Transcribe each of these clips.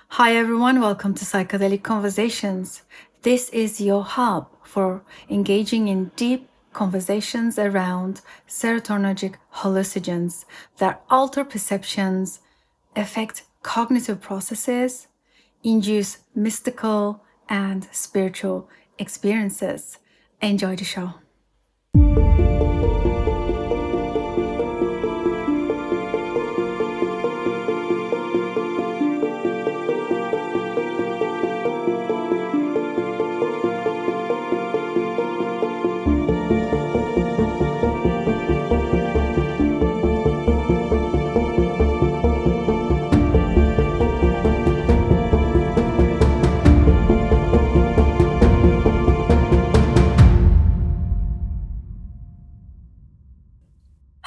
Hi everyone, welcome to Psychedelic Conversations. This is your hub for engaging in deep conversations around serotonergic hallucinogens that alter perceptions, affect cognitive processes, induce mystical and spiritual experiences. Enjoy the show.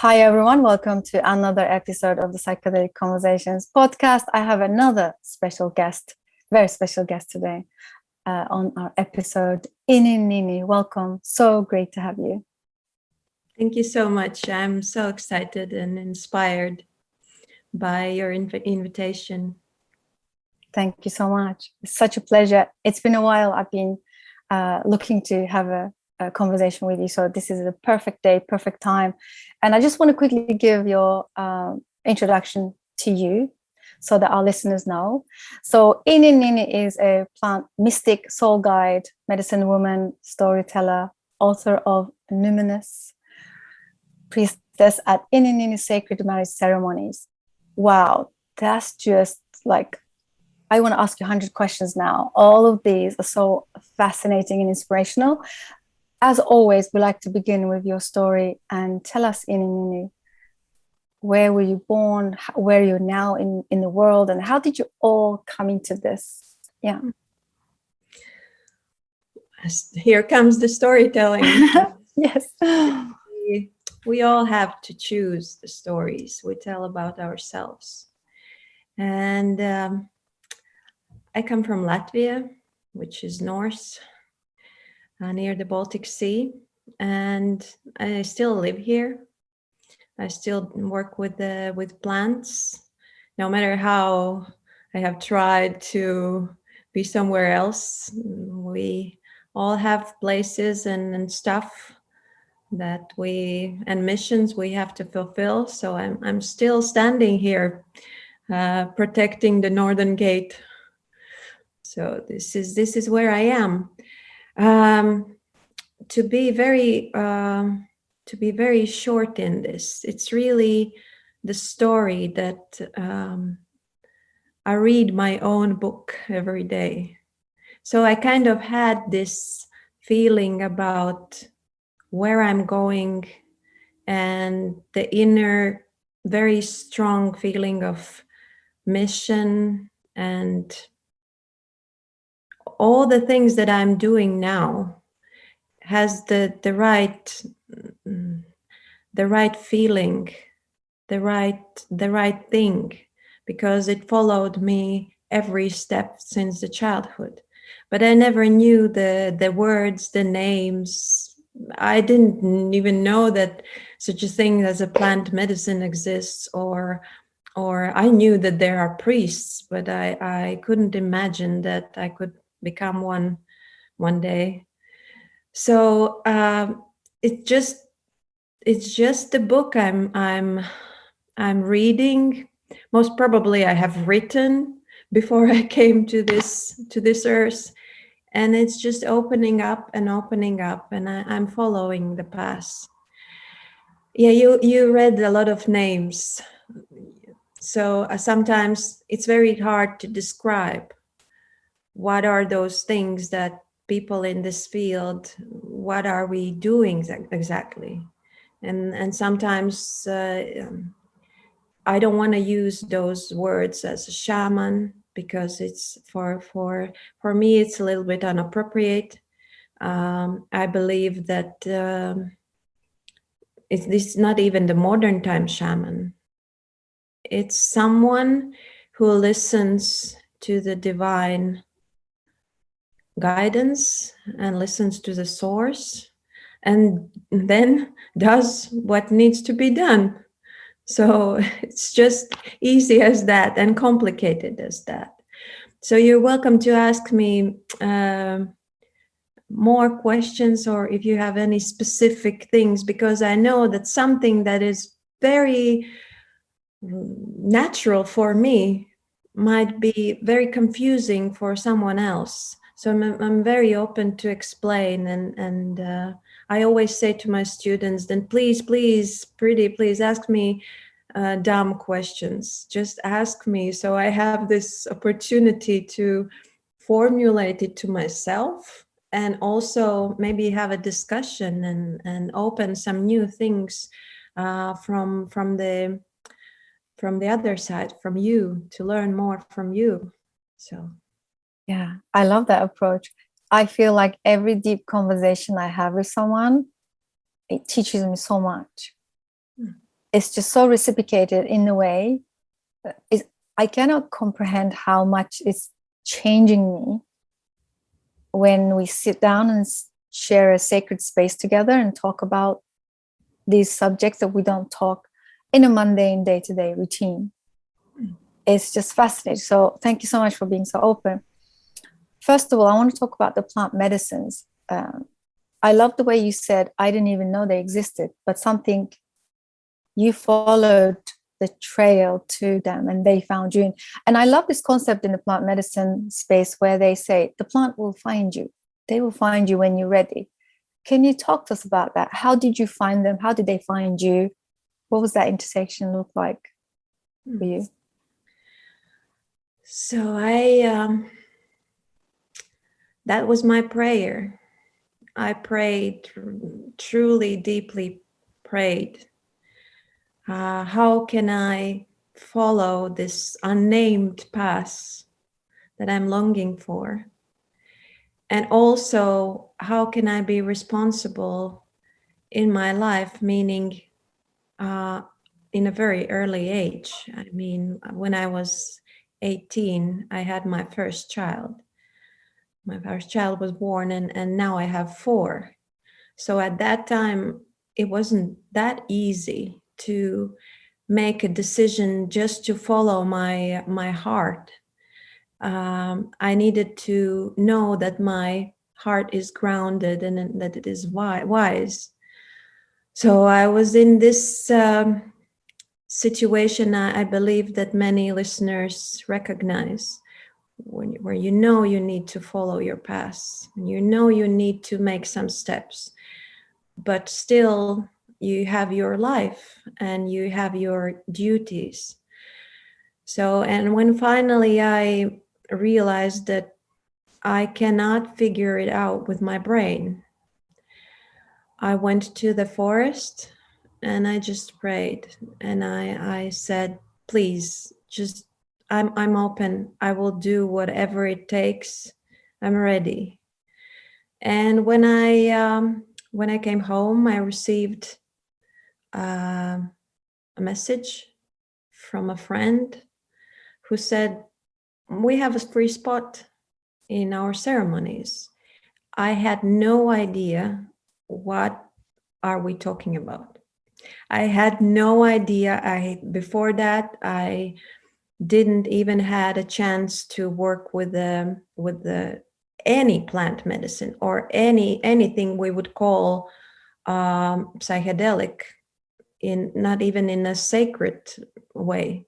Hi, everyone. Welcome to another episode of the Psychedelic Conversations podcast. I have another special guest, very special guest today on our episode, Ini Nini. Welcome. So great to have you. Thank you so much. I'm so excited and inspired by your invitation. Thank you so much. It's such a pleasure. It's been a while. I've been looking to have a conversation with you. So this is a perfect day, perfect time. And I just want to quickly give your introduction to you so that our listeners know. So Ini Nini is a plant mystic, soul guide, medicine woman, storyteller, author of Numinous, priestess at Ini Nini Sacred Marriage Ceremonies. Wow, that's just like, I want to ask you 100 questions now. All of these are so fascinating and inspirational. As always, we like to begin with your story and tell us, Ini Nini, where were you born, where you're now in the world, and how did you all come into this? Yeah. Here comes the storytelling. Yes. We all have to choose the stories we tell about ourselves. And I come from Latvia, which is north, near the Baltic Sea. And I still live here. I still work with plants, no matter how I have tried to be somewhere else. We all have places and stuff that and missions we have to fulfill. So I'm still standing here, protecting the Northern Gate. So this is where I am. To be very short in this, it's really the story that I read my own book every day. So I kind of had this feeling about where I'm going and the inner, very strong feeling of mission and all the things that I'm doing now has the right feeling, the right thing, because it followed me every step since the childhood. But I never knew the words, the names. I didn't even know that such a thing as a plant medicine exists, or I knew that there are priests, but I couldn't imagine that I could become one day. So it's just the book I'm reading. Most probably I have written before I came to this earth, and it's just opening up, and I'm following the path. Yeah, you read a lot of names, so sometimes it's very hard to describe what are those things that people in this field, what are we doing exactly? And sometimes I don't want to use those words as a shaman, because it's for me it's a little bit inappropriate. I believe that it's not even the modern time shaman. It's someone who listens to the divine guidance and listens to the source, and then does what needs to be done. So it's just easy as that and complicated as that. So you're welcome to ask me more questions, or if you have any specific things, because I know that something that is very natural for me might be very confusing for someone else. So I'm very open to explain, and I always say to my students, then please, pretty, please ask me dumb questions. Just ask me, so I have this opportunity to formulate it to myself, and also maybe have a discussion and open some new things from the other side, from you, to learn more from you. So Yeah, I love that approach. I feel like every deep conversation I have with someone, it teaches me so much. It's just so reciprocated in a way. I cannot comprehend how much it's changing me when we sit down and share a sacred space together and talk about these subjects that we don't talk in a mundane day-to-day routine. It's just fascinating. So thank you so much for being so open. First of all, I want to talk about the plant medicines. I love the way you said, I didn't even know they existed, but something, you followed the trail to them and they found you. And I love this concept in the plant medicine space where they say the plant will find you. They will find you when you're ready. Can you talk to us about that? How did you find them? How did they find you? What was that intersection look like for you? So that was my prayer. I prayed, truly, deeply prayed. How can I follow this unnamed path that I'm longing for? And also, how can I be responsible in my life, meaning in a very early age? I mean, when I was 18, I had my first child. My first child was born, and now I have 4. So at that time, it wasn't that easy to make a decision just to follow my heart. I needed to know that my heart is grounded and that it is wise. So I was in this situation I believe that many listeners recognize, where you know you need to follow your path, and you know you need to make some steps, but still you have your life and you have your duties. So, and when finally I realized that I cannot figure it out with my brain, I went to the forest and I just prayed, and I said, please, just I'm open. I will do whatever it takes. I'm ready. And when I came home, I received a message from a friend who said, we have a free spot in our ceremonies. I had no idea what are we talking about. I had no idea. Before that, I didn't even had a chance to work with any plant medicine or anything we would call psychedelic, in not even in a sacred way.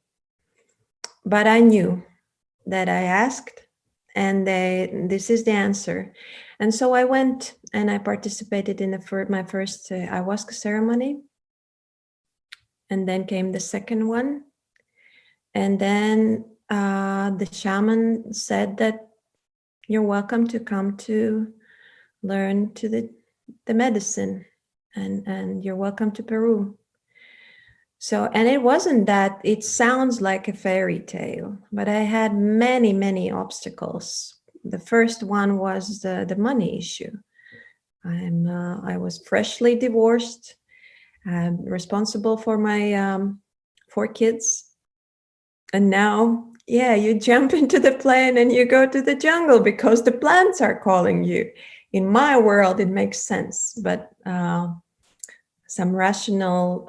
But I knew that I asked, and this is the answer. And so I went and I participated in my first ayahuasca ceremony. And then came the second one. And then the shaman said that you're welcome to come to learn to the medicine, and you're welcome to Peru. So, and it wasn't that, it sounds like a fairy tale, but I had many, many obstacles. The first one was the money issue. I was freshly divorced, responsible for my 4 kids. And now, yeah, you jump into the plane and you go to the jungle because the plants are calling you. In my world, it makes sense, but some rational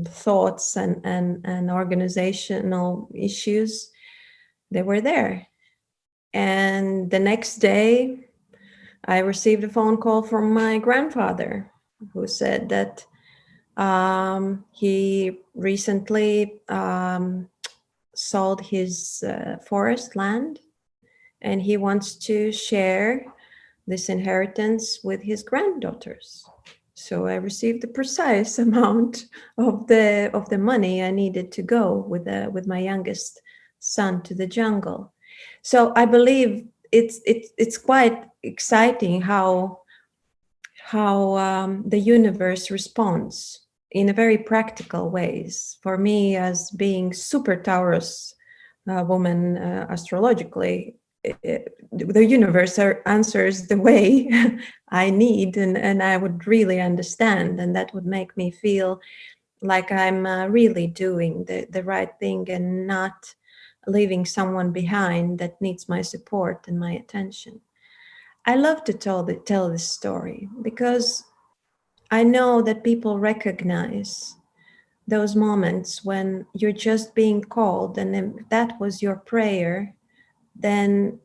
thoughts and organizational issues, they were there. And the next day, I received a phone call from my grandfather, who said that he recently sold his forest land, and he wants to share this inheritance with his granddaughters. So I received the precise amount of the money I needed to go with my youngest son to the jungle. So I believe it's quite exciting how the universe responds in a very practical ways. For me, as being super Taurus woman astrologically, the universe answers the way I need, and I would really understand, and that would make me feel like I'm really doing the right thing and not leaving someone behind that needs my support and my attention. I love to tell this story because I know that people recognize those moments when you're just being called, and if that was your prayer, then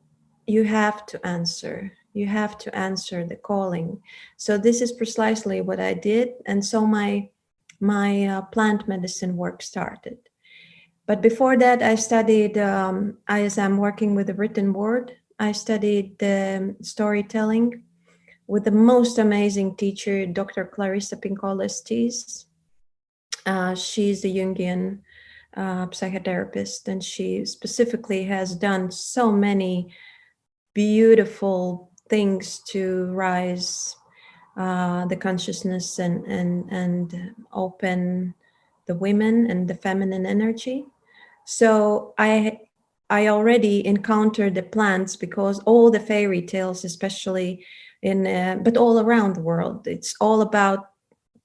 you have to answer. You have to answer the calling. So this is precisely what I did, and so my plant medicine work started. But before that, I studied, as I'm working with the written word, I studied storytelling with the most amazing teacher, Dr. Clarissa Pinkola Estes. She's a Jungian psychotherapist, and she specifically has done so many beautiful things to rise the consciousness and open the women and the feminine energy. So I already encountered the plants because all the fairy tales, especially but all around the world, it's all about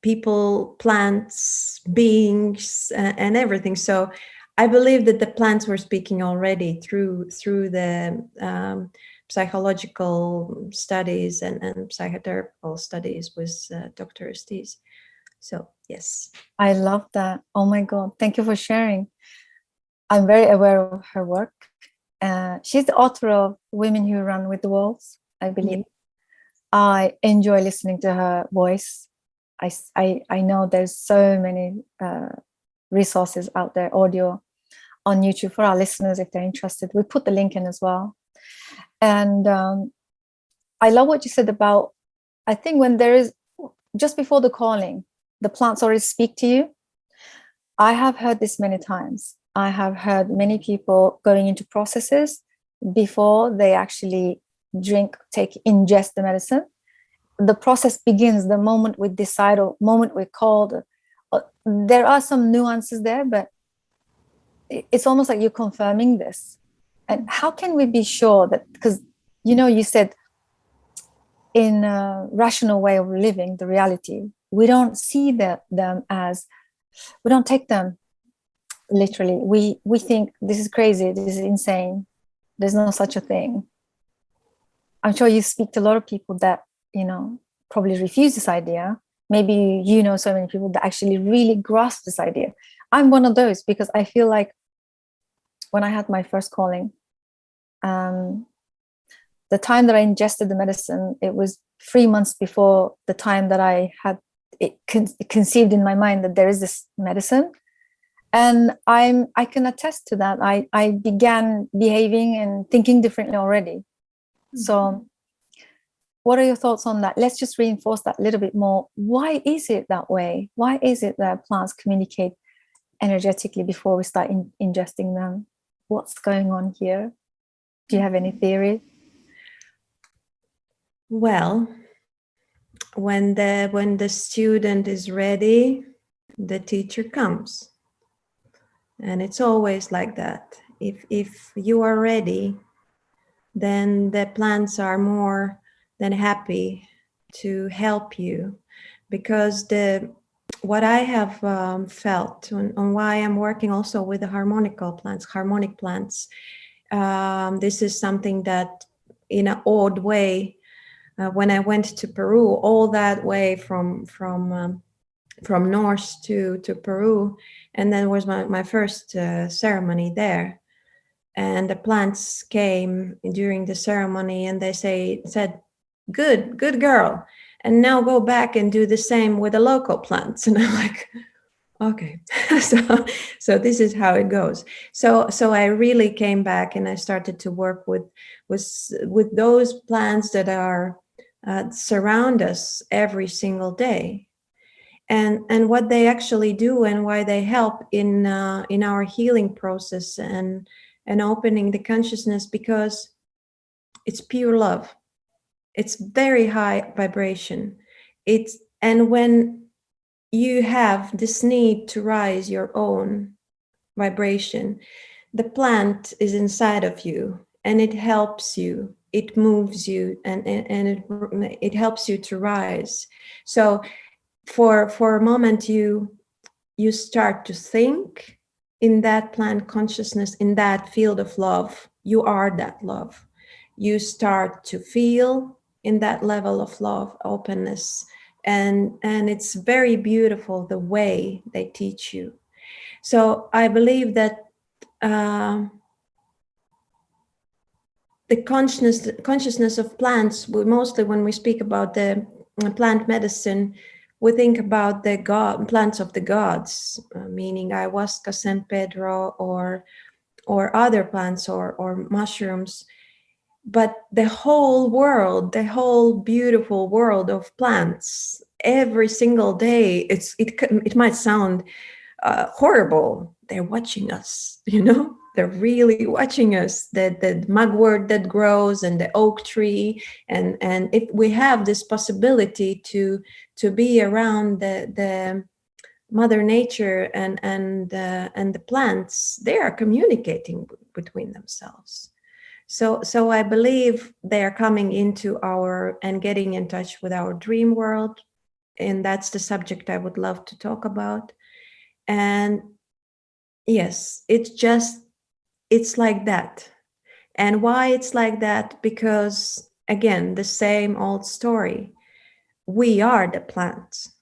people, plants, beings, and everything. So I believe that the plants were speaking already through the psychological studies and psychotherapeutic studies with Dr. Estes. So yes. I love that. Oh my God. Thank you for sharing. I'm very aware of her work. She's the author of Women Who Run with the Wolves, I believe. Yeah. I enjoy listening to her voice. I know there's so many resources out there, audio on YouTube for our listeners if they're interested. We put the link in as well. And I love what you said about, I think when there is, just before the calling, the plants already speak to you. I have heard this many times. I have heard many people going into processes before they actually ingest the medicine. The process begins the moment we decide or moment we're called. There are some nuances there, but it's almost like you're confirming this. And how can we be sure that, because, you said in a rational way of living the reality, we don't see them as, we don't take them literally. We think this is crazy, this is insane, there's no such a thing. I'm sure you speak to a lot of people that, probably refuse this idea. Maybe so many people that actually really grasp this idea. I'm one of those because I feel like when I had my first calling, the time that I ingested the medicine, it was 3 months before the time that I had it conceived in my mind that there is this medicine. And I can attest to that. I began behaving and thinking differently already. Mm-hmm. So what are your thoughts on that? Let's just reinforce that a little bit more. Why is it that way? Why is it that plants communicate energetically before we start ingesting them? What's going on here? Do you have any theory? Well, when the student is ready, the teacher comes. And it's always like that. If you are ready, then the plants are more than happy to help you, because what I have felt on why I'm working also with the harmonic plants, this is something that in an odd way, when I went to Peru, all that way from north to Peru, and then was my first ceremony there. and the plants came during the ceremony, and they said, good girl, and now go back and do the same with the local plants. And I'm like, okay. so this is how it goes. So I really came back and I started to work with those plants that are surround us every single day, and what they actually do and why they help in our healing process and opening the consciousness, because it's pure love. It's very high vibration. And when you have this need to rise your own vibration, the plant is inside of you, and it helps you, it moves you, and it helps you to rise. So for a moment you start to think in that plant consciousness, in that field of love. You are that love. You start to feel in that level of love, openness, and it's very beautiful the way they teach you. So I believe that the consciousness of plants, mostly when we speak about the plant medicine, we think about the plants of the gods, meaning ayahuasca, San Pedro, or other plants or mushrooms. But the whole world, the whole beautiful world of plants, every single day, it might sound horrible. They're watching us, they're really watching us. The mugwort that grows and the oak tree, and if we have this possibility to be around the Mother Nature and the plants, they are communicating between themselves. So I believe they are coming into and getting in touch with our dream world, and that's the subject I would love to talk about. And yes, it's like that. And why it's like that? Because again, the same old story. We are the plants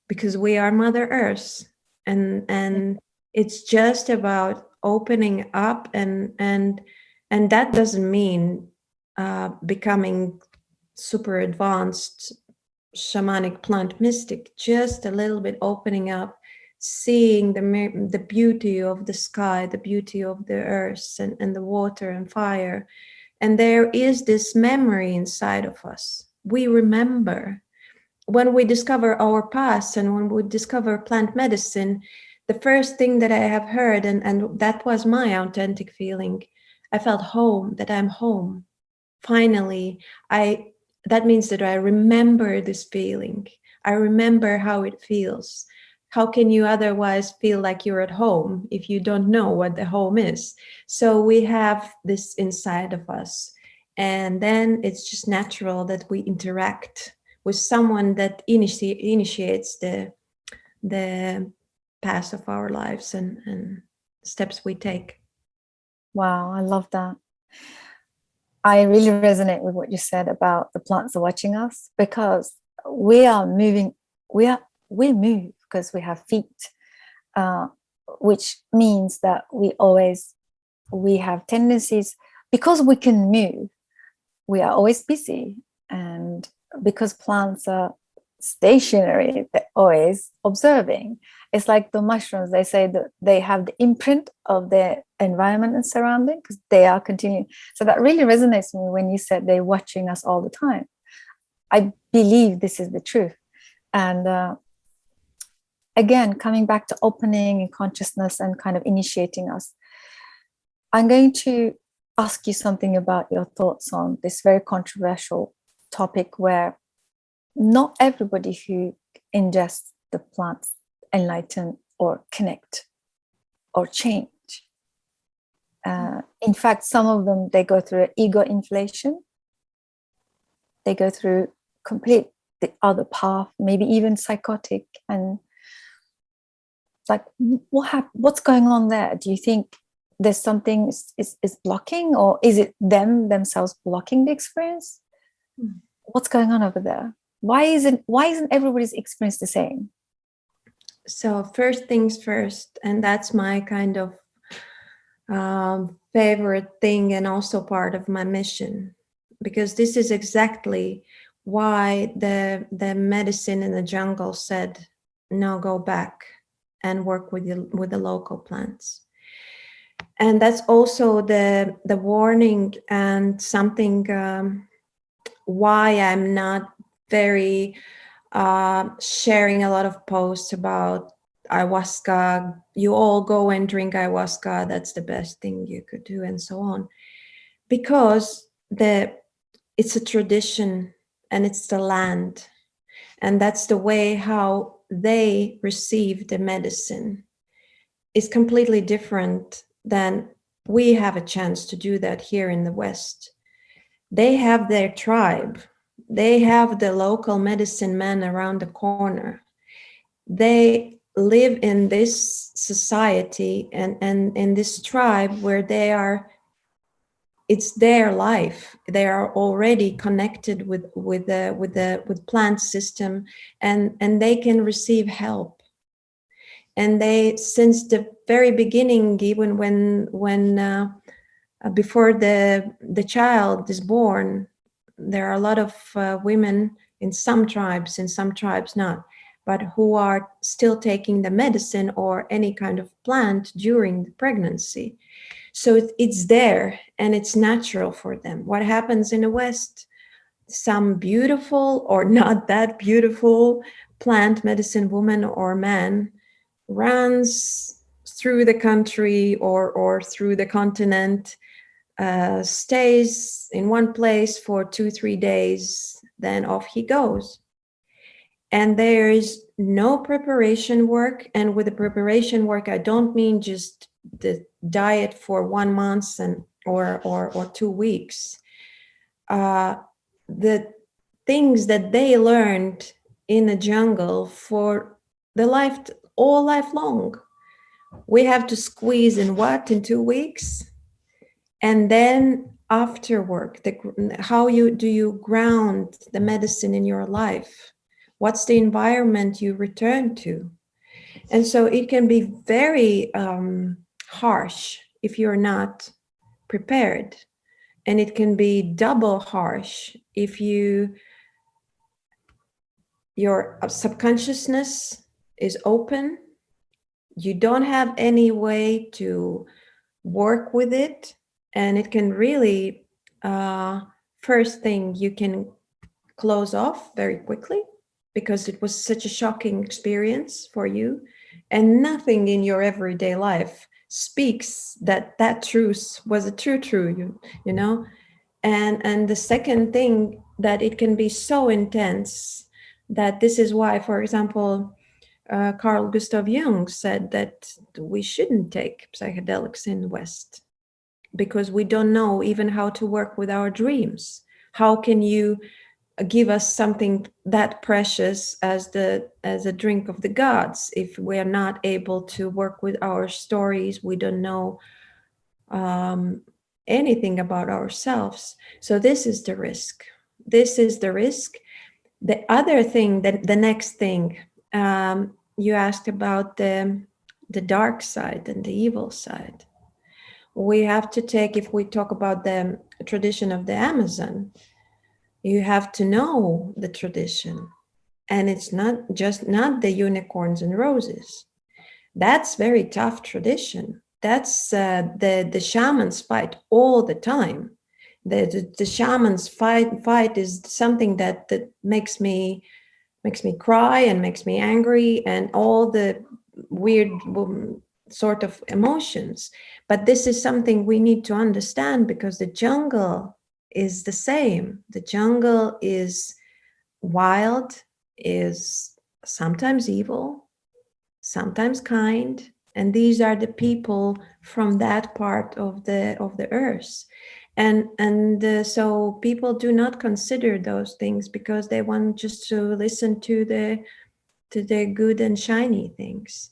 because we are Mother Earth, and it's just about opening up, and that doesn't mean becoming super advanced shamanic plant mystic. Just a little bit opening up, seeing the beauty of the sky, the beauty of the earth, and the water and fire. And there is this memory inside of us. We remember. When we discover our past and when we discover plant medicine, the first thing that I have heard, and that was my authentic feeling, I felt home, that I'm home. Finally, that means that I remember this feeling. I remember how it feels. How can you otherwise feel like you're at home if you don't know what the home is? So we have this inside of us. And then it's just natural that we interact with someone that initiates the path of our lives and steps we take. Wow, I love that. I really resonate with what you said about the plants are watching us, because we are moving. We move because we have feet, which means that we have tendencies, because we can move. We are always busy, and because plants are stationary, they're always observing. It's like the mushrooms. They say that they have the imprint of their environment and surrounding, because they are continuing. So that really resonates with me when you said they're watching us all the time. I believe this is the truth. And again, coming back to opening and consciousness and kind of initiating us, I'm going to ask you something about your thoughts on this very controversial topic, where not everybody who ingests the plants enlighten or connect or change. In fact, some of them, they go through ego inflation. They go through complete the other path, maybe even psychotic. And like, what's going on there? Do you think there's something is blocking, or is it themselves blocking the experience? What's going on over there? Why isn't everybody's experience the same? So first things first, and that's my kind of favorite thing and also part of my mission, because this is exactly why the medicine in the jungle said, no, go back and work with the local plants. And that's also the warning, and something why I'm not very sharing a lot of posts about ayahuasca. You all go and drink ayahuasca, that's the best thing you could do, and so on, because it's a tradition and it's the land, and that's the way how they receive the medicine is completely different than we have a chance to do that here in the West. They have their tribe, they have the local medicine man around the corner. They live in this society and in this tribe where they are, it's their life. They are already connected with plant system, and they can receive help. And they, since the very beginning, even when before the child is born, there are a lot of women in some tribes not, but who are still taking the medicine or any kind of plant during the pregnancy. So it's there and it's natural for them. What happens in the West, some beautiful or not that beautiful plant medicine woman or man runs through the country or through the continent, stays in one place for 2-3 days, then off he goes. And there is no preparation work. And with the preparation work, I don't mean just the diet for 1 month or 2 weeks. The things that they learned in the jungle for all life long, we have to squeeze in 2 weeks. And then after work, how do you ground the medicine in your life? What's the environment you return to? And so it can be very harsh if you're not prepared. And it can be double harsh if your subconsciousness is open. You don't have any way to work with it. And it can really, first thing, you can close off very quickly because it was such a shocking experience for you. And nothing in your everyday life speaks that truth was a true, you know? And the second thing, that it can be so intense that this is why, for example, Carl Gustav Jung said that we shouldn't take psychedelics in the West because we don't know even how to work with our dreams. How can you give us something that precious as a drink of the gods if we are not able to work with our stories? We don't know anything about ourselves. So this is the risk. The other thing, the next thing, you asked about the dark side and the evil side. We have to take, if we talk about the tradition of the Amazon, you have to know the tradition. And it's not the unicorns and roses. That's very tough tradition. That's the shamans fight all the time. The shamans fight is something that makes me cry and makes me angry and all the weird sort of emotions. But this is something we need to understand, because the jungle is the same. The jungle is wild, is sometimes evil, sometimes kind, and these are the people from that part of the earth. And so people do not consider those things because they want just to listen to the good and shiny things.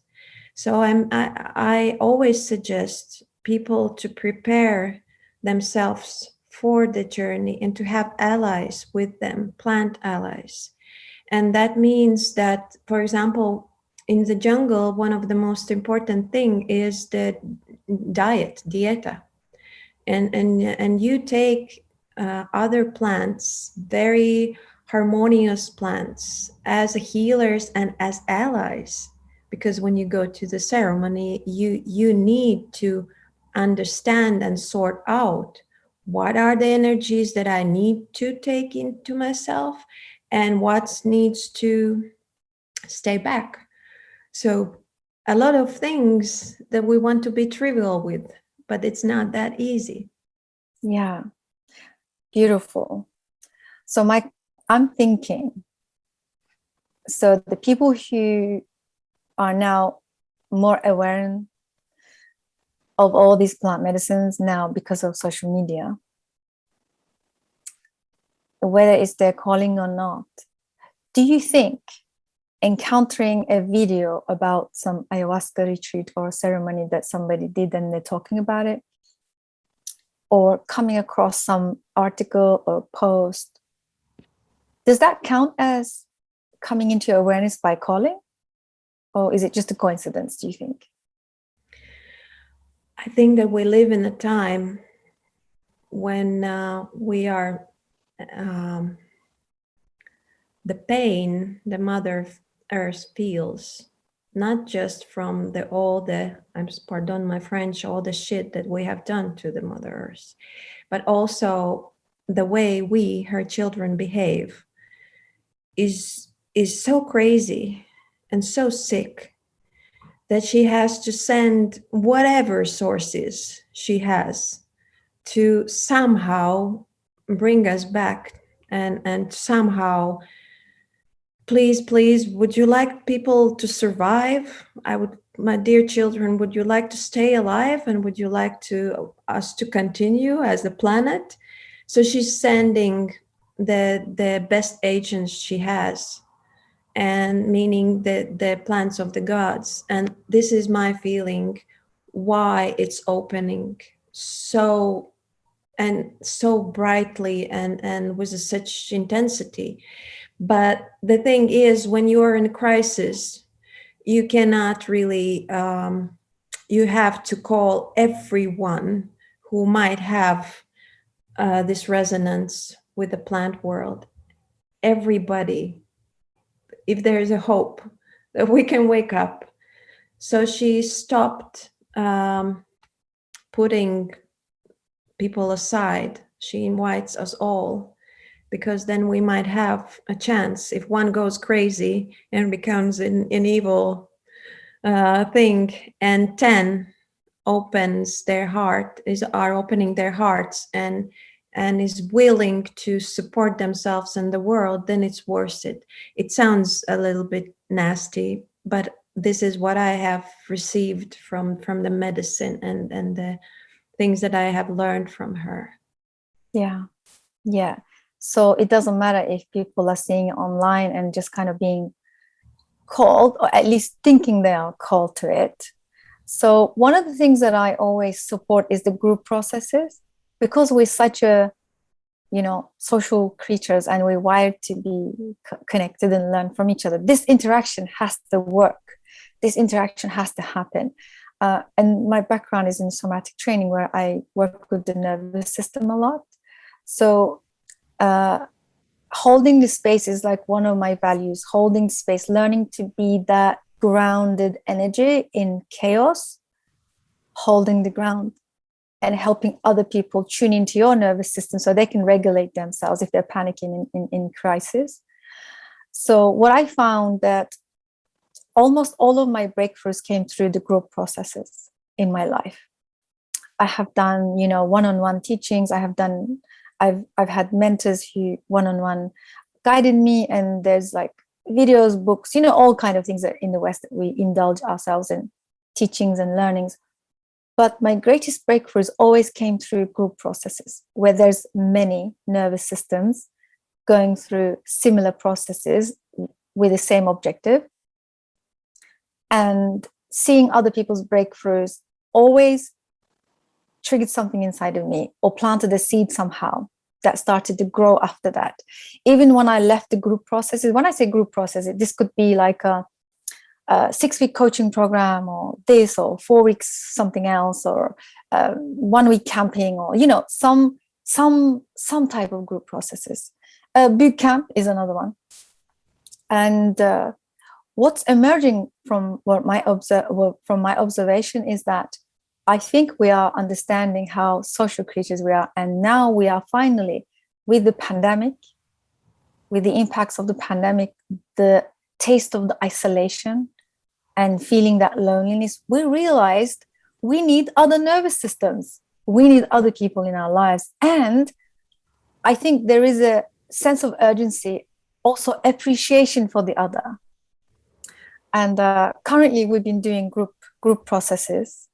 So I always suggest people to prepare themselves for the journey and to have allies with them, plant allies. And that means that, for example, in the jungle, one of the most important thing is the dieta, and you take other plants, very harmonious plants, as healers and as allies, because when you go to the ceremony, you need to understand and sort out what are the energies that I need to take into myself and what needs to stay back. So a lot of things that we want to be trivial with, but it's not that easy. Yeah, beautiful. So I'm thinking, so the people who are now more aware of all these plant medicines now because of social media, whether it's their calling or not, do you think encountering a video about some ayahuasca retreat or ceremony that somebody did and they're talking about it, or coming across some article or post, does that count as coming into awareness by calling? Or is it just a coincidence, do you think? I think that we live in a time when we are the pain the Mother Earth feels, not just from pardon my French, all the shit that we have done to the Mother Earth, but also the way we, her children, behave is so crazy and so sick that she has to send whatever sources she has to somehow bring us back and somehow, please, would you like people to survive? My dear children, would you like to stay alive? And would you like us to continue as a planet? So she's sending the best agents she has, and meaning the plants of the gods. And this is my feeling why it's opening so brightly and with such intensity. But the thing is, when you are in a crisis, you cannot really you have to call everyone who might have this resonance with the plant world, everybody, if there is a hope that we can wake up. So she stopped putting people aside. She invites us all, because then we might have a chance. If one goes crazy and becomes an evil thing, and 10 opens their heart, are opening their hearts and is willing to support themselves in the world, then it's worth it. It sounds a little bit nasty, but this is what I have received from the medicine and the things that I have learned from her. Yeah. So it doesn't matter if people are seeing it online and just kind of being called, or at least thinking they are called to it. So one of the things that I always support is the group processes, because we're such a, social creatures, and we're wired to be connected and learn from each other. This interaction has to work. This interaction has to happen. And my background is in somatic training, where I work with the nervous system a lot. So holding the space is like one of my values, holding space, learning to be that grounded energy in chaos, holding the ground, and helping other people tune into your nervous system so they can regulate themselves if they're panicking in crisis. So what I found that almost all of my breakthroughs came through the group processes in my life. I have done, one-on-one teachings. I've had mentors who one-on-one guided me, and there's like videos, books, all kind of things that in the West that we indulge ourselves in, teachings and learnings. But my greatest breakthroughs always came through group processes, where there's many nervous systems going through similar processes with the same objective. And seeing other people's breakthroughs always triggered something inside of me, or planted a seed somehow that started to grow after that. Even when I left the group processes, when I say group processes, this could be like 6-week coaching program, or this, or 4 weeks something else, or 1 week camping, or some type of group processes. Boot camp is another one. And what's emerging from my observation is that I think we are understanding how social creatures we are, and now we are finally, with the pandemic, with the impacts of the pandemic, the taste of the isolation and feeling that loneliness, we realized we need other nervous systems. We need other people in our lives. And I think there is a sense of urgency, also appreciation for the other. And currently we've been doing group processes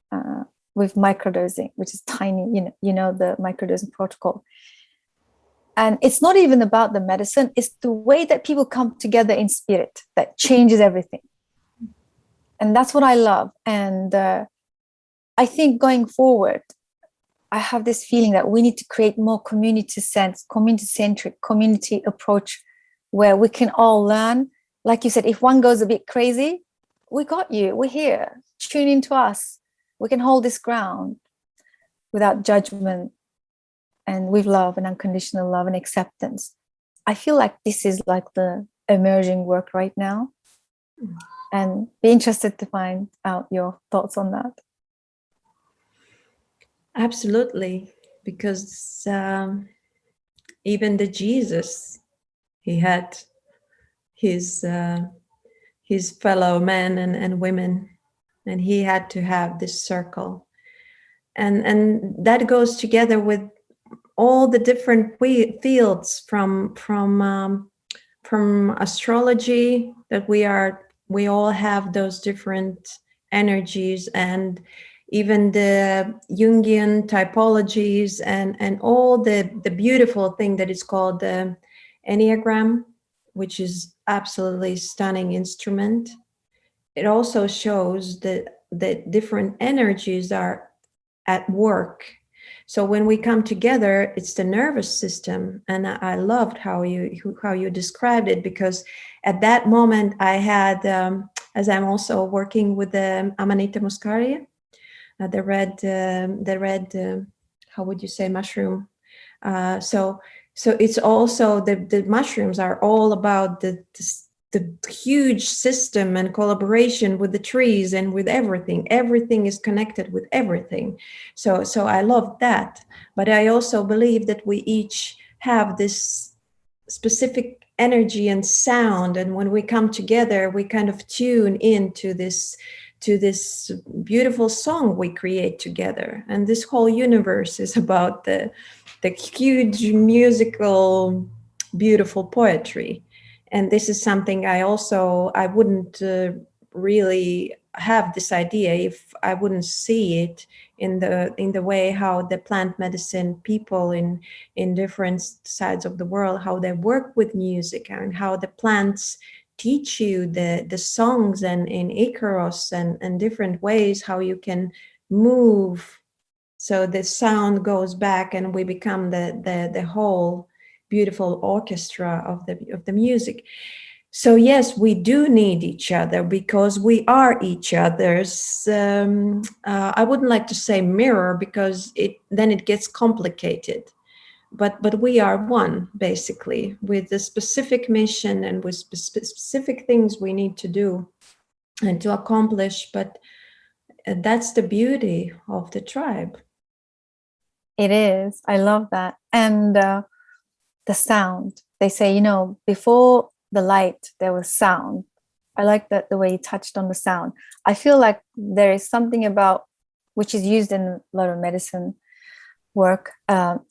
with microdosing, which is tiny, the microdosing protocol. And it's not even about the medicine, it's the way that people come together in spirit that changes everything. And that's what I love. And I think going forward, I have this feeling that we need to create more community-centric, community approach, where we can all learn. Like you said, if one goes a bit crazy, we got you, we're here, tune into us. We can hold this ground without judgment, and with love and unconditional love and acceptance. I feel like this is like the emerging work right now, and be interested to find out your thoughts on that. Absolutely, because even the Jesus, he had his fellow men and women, and he had to have this circle, and that goes together with all the different fields from astrology, that we all have those different energies, and even the Jungian typologies, and all the beautiful thing that is called the Enneagram, which is absolutely stunning instrument. It also shows that different energies are at work. So when we come together, it's the nervous system. And I loved how you described it, because at that moment I had, as I'm also working with the Amanita muscaria, the red, how would you say, mushroom? So it's also, the mushrooms are all about the huge system and collaboration with the trees and with everything. Everything is connected with everything. So I love that. But I also believe that we each have this specific energy and sound. And when we come together, we kind of tune into this beautiful song we create together. And this whole universe is about the huge musical, beautiful poetry. And this is something I wouldn't really have this idea if I wouldn't see it in the way how the plant medicine people in different sides of the world, how they work with music, and how the plants teach you the songs, and in Icaros and different ways how you can move, so the sound goes back and we become the whole beautiful orchestra of the music. So yes, we do need each other, because we are each other's, I wouldn't like to say mirror, because then it gets complicated, but we are one, basically, with a specific mission and with specific things we need to do and to accomplish. But that's the beauty of the tribe. It is. I love that. And the sound, they say, before the light there was sound. I like that, the way you touched on the sound. I feel like there is something about, which is used in a lot of medicine work,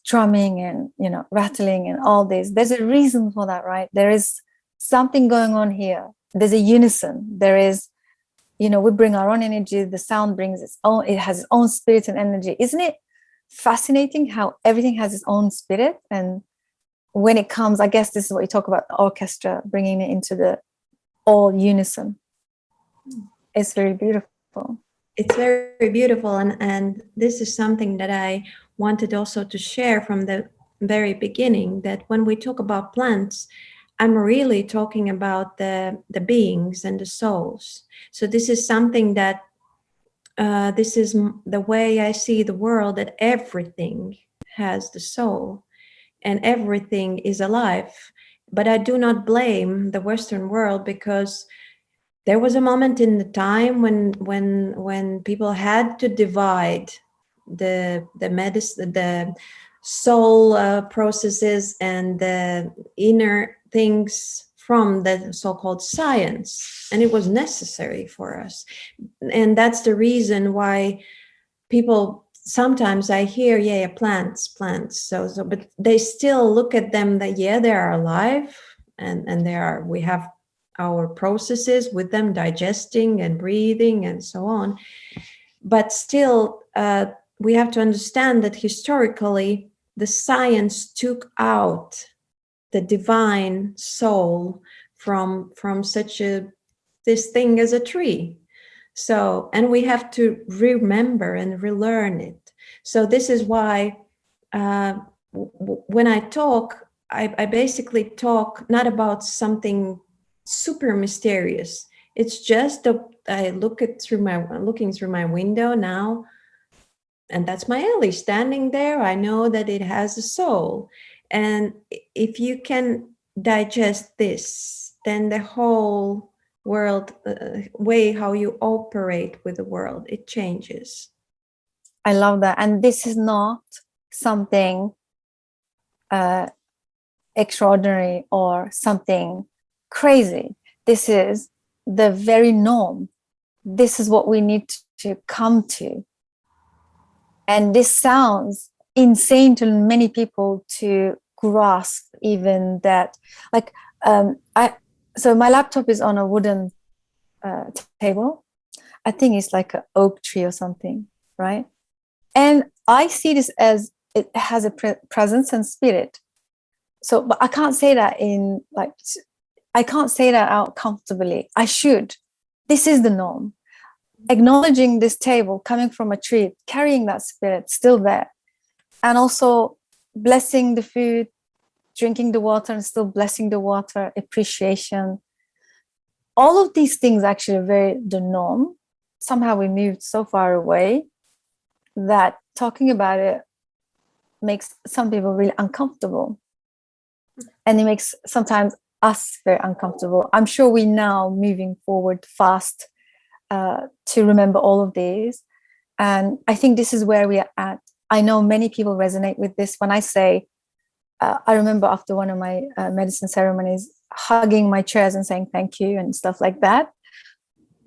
drumming and rattling and all this. There's a reason for that, right? There is something going on here. There's a unison. There is, we bring our own energy. The sound brings it has its own spirit and energy. Isn't it fascinating how everything has its own spirit? And when it comes, I guess this is what you talk about, the orchestra, bringing it into the all unison. It's very beautiful. It's very beautiful. And this is something that I wanted also to share from the very beginning, that when we talk about plants, I'm really talking about the beings and the souls. So this is something that this is the way I see the world, that everything has the soul and everything is alive. But I do not blame the Western world, because there was a moment in the time when people had to divide the medicine, the soul processes and the inner things from the so-called science, and it was necessary for us. And that's the reason why people sometimes I hear, yeah, plants, so but they still look at them that, yeah, they are alive, and they are, we have our processes with them, digesting and breathing and so on. But still, we have to understand that historically the science took out the divine soul from such a this thing as a tree. So, and we have to remember and relearn it. So this is why when I talk, I basically talk not about something super mysterious. It's just I looking through my window now, and that's my Ellie standing there. I know that it has a soul, and if you can digest this, then the whole world way how you operate with the world, it changes. I love that. And this is not something extraordinary or something crazy. This is the very norm. This is what we need to come to. And this sounds insane to many people to grasp, even that, like, so my laptop is on a wooden table. I think it's like an oak tree or something, right? And I see this as it has a presence and spirit. So, but I can't say that I can't say that out comfortably. I should. This is the norm. Acknowledging this table coming from a tree, carrying that spirit still there. And also blessing the food, drinking the water and still blessing the water, appreciation. All of these things actually are very the norm. Somehow we moved so far away that talking about it makes some people really uncomfortable. And it makes sometimes us very uncomfortable. I'm sure we're now moving forward fast to remember all of these. And I think this is where we are at. I know many people resonate with this when I say, I remember after one of my medicine ceremonies, hugging my chairs and saying thank you and stuff like that,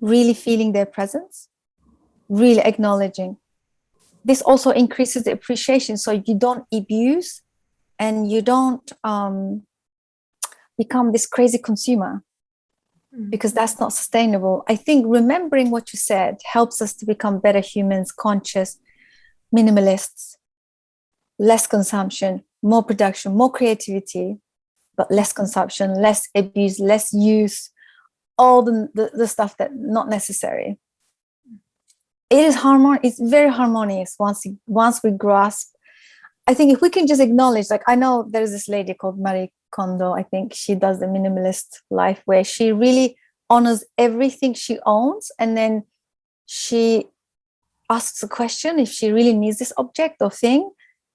really feeling their presence, really acknowledging. This also increases the appreciation. So you don't abuse and you don't become this crazy consumer, because that's not sustainable. I think remembering what you said helps us to become better humans, conscious, minimalists, less consumption, more production, more creativity, but less consumption, less abuse, less use, all the stuff that not necessary. It is it's very harmonious once we grasp. I think if we can just acknowledge, like, I know there's this lady called Marie Kondo, I think she does the minimalist life, where she really honors everything she owns, and then she asks a question if she really needs this object or thing.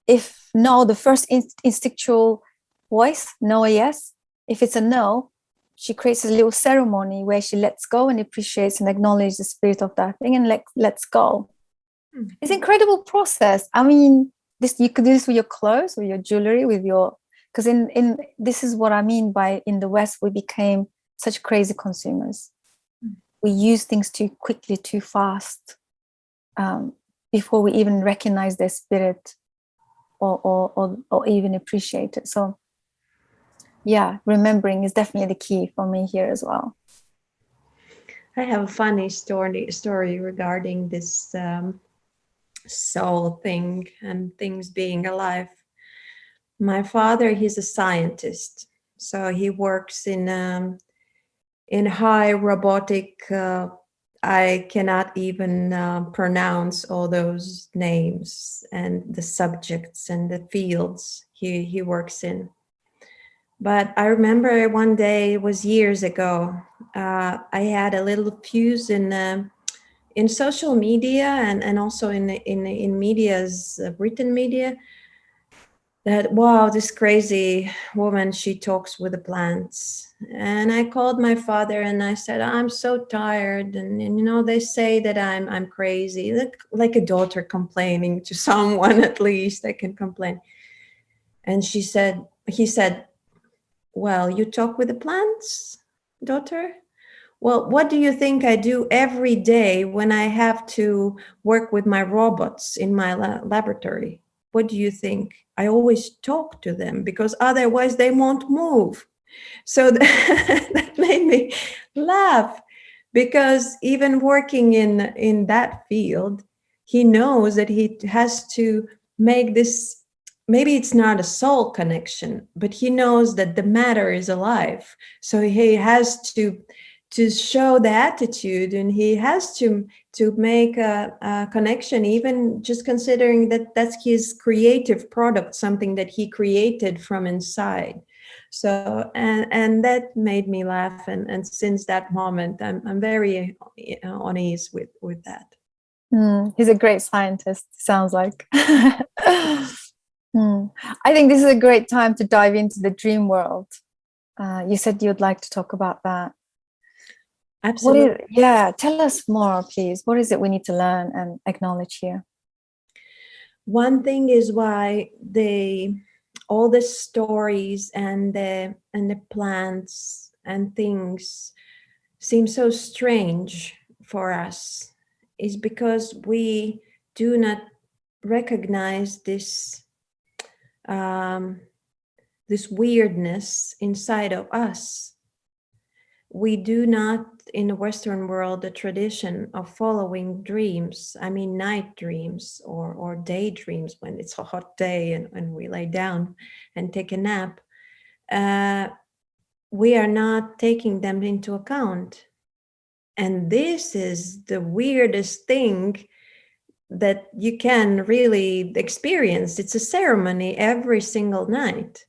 If no, the first instinctual voice, no or yes. If it's a no, she creates a little ceremony where she lets go and appreciates and acknowledges the spirit of that thing and lets go. Mm-hmm. It's an incredible process. I mean, you could do this with your clothes, with your jewelry, with your, because in this is what I mean by, in the West we became such crazy consumers. We use things too quickly, too fast, before we even recognize their spirit or even appreciate it. So yeah, remembering is definitely the key for me here as well. I have a funny story regarding this soul thing and things being alive. My father, he's a scientist, so he works in high robotic. I cannot even pronounce all those names and the subjects and the fields he works in. But I remember one day, it was years ago, I had a little fuse in social media and also in media's written media, that wow, this crazy woman, she talks with the plants. And I called my father and I said, I'm so tired, and you know, they say that I'm crazy, like a daughter complaining to someone. At least I can complain. And he said, well, you talk with the plants, daughter? Well, what do you think I do every day when I have to work with my robots in my laboratory? What do you think? I always talk to them because otherwise they won't move. So that made me laugh, because even working in that field, he knows that he has to make this. Maybe it's not a soul connection, but he knows that the matter is alive. So he has to show the attitude, and he has to make a connection, even just considering that that's his creative product, something that he created from inside. So and that made me laugh, and since that moment I'm very on ease with that. He's a great scientist, sounds like. I think this is a great time to dive into the dream world. You said you'd like to talk about that. Absolutely. Yeah, tell us more, please. What is it we need to learn and acknowledge here? One thing is why all the stories and the plants and things seem so strange for us is because we do not recognize this weirdness inside of us. We do not, in the Western world, the tradition of following dreams, I mean night dreams or daydreams when it's a hot day and we lay down and take a nap, we are not taking them into account. And this is the weirdest thing that you can really experience. It's a ceremony every single night.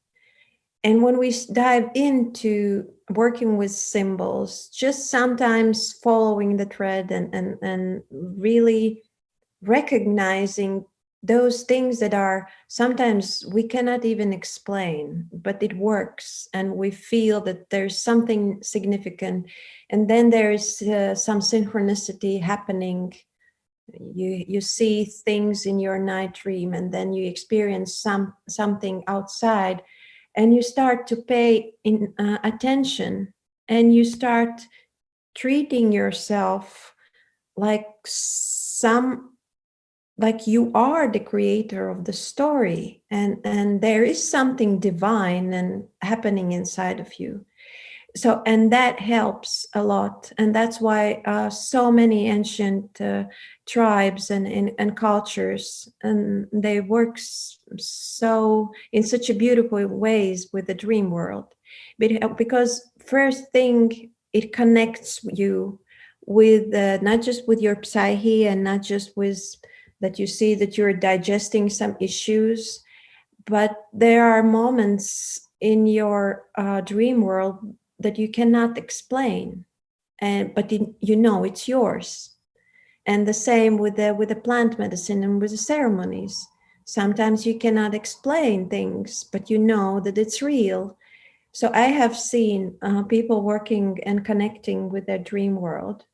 And when we dive into working with symbols, just sometimes following the thread and really recognizing those things that are sometimes we cannot even explain, but it works and we feel that there's something significant. And then there's some synchronicity happening. You see things in your night dream, and then you experience something outside, and you start to pay attention, and you start treating yourself like you are the creator of the story, and there is something divine and happening inside of you. So, and that helps a lot, and that's why so many ancient tribes and cultures, and they work so in such a beautiful ways with the dream world, because first thing, it connects you with not just with your psyche, and not just with that you see that you're digesting some issues, but there are moments in your dream world that you cannot explain, but you know it's yours. And the same with the plant medicine and with the ceremonies. Sometimes you cannot explain things, but you know that it's real. So I have seen people working and connecting with their dream world,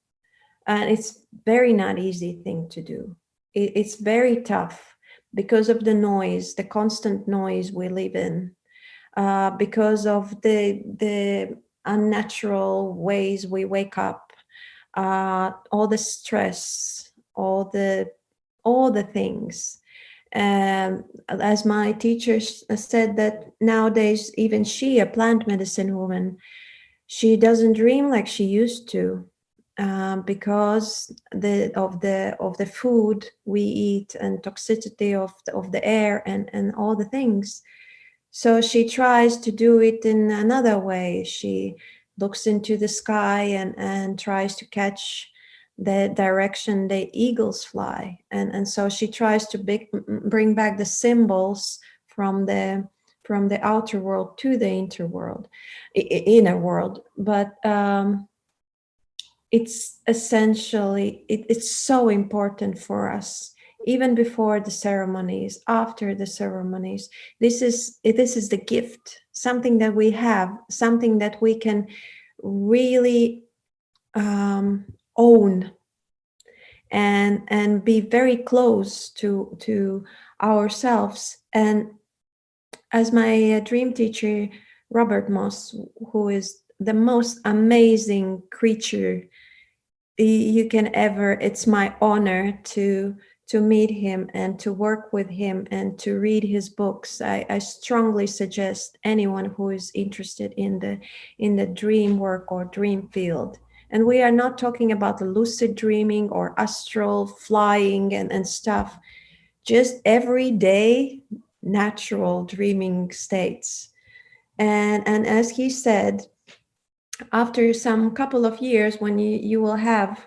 and it's very not easy thing to do. It's very tough because of the noise, the constant noise we live in, because of the unnatural ways we wake up, all the stress, all the things. As my teacher said, that nowadays even she, a plant medicine woman, she doesn't dream like she used to, because of the food we eat and toxicity of the air and all the things. So she tries to do it in another way. She looks into the sky and tries to catch the direction the eagles fly. And so she tries to bring back the symbols from from the outer world to the inner world. But it's essentially, it's so important for us, even before the ceremonies, after the ceremonies. This is the gift, something that we have, something that we can really own and be very close to ourselves. And as my dream teacher, Robert Moss, who is the most amazing creature you can ever, it's my honor to meet him and to work with him and to read his books. I strongly suggest anyone who is interested in the dream work or dream field. And we are not talking about the lucid dreaming or astral flying and stuff, just everyday natural dreaming states. And as he said, after some couple of years, when you will have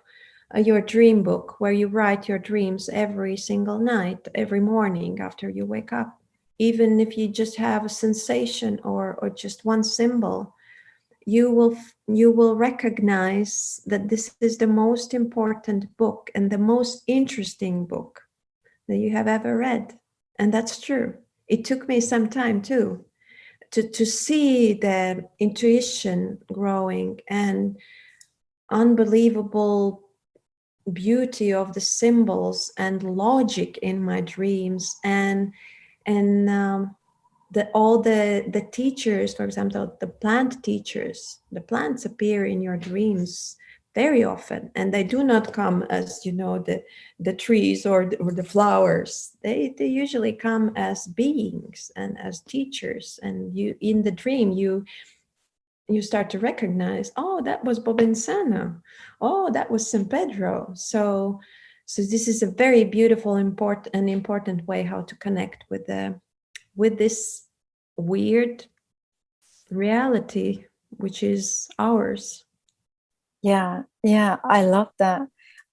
your dream book where you write your dreams every single night, every morning after you wake up, even if you just have a sensation or just one symbol, you will recognize that this is the most important book and the most interesting book that you have ever read. And that's true. It took me some time too to see the intuition growing and unbelievable beauty of the symbols and logic in my dreams, and all the teachers, for example, the plant teachers, the plants appear in your dreams very often, and they do not come as, you know, the trees or the flowers. They usually come as beings and as teachers, and you in the dream you start to recognize, oh, that was Bobinsana, oh, that was San Pedro. So this is a very beautiful, important way how to connect with this weird reality, which is ours. Yeah, I love that.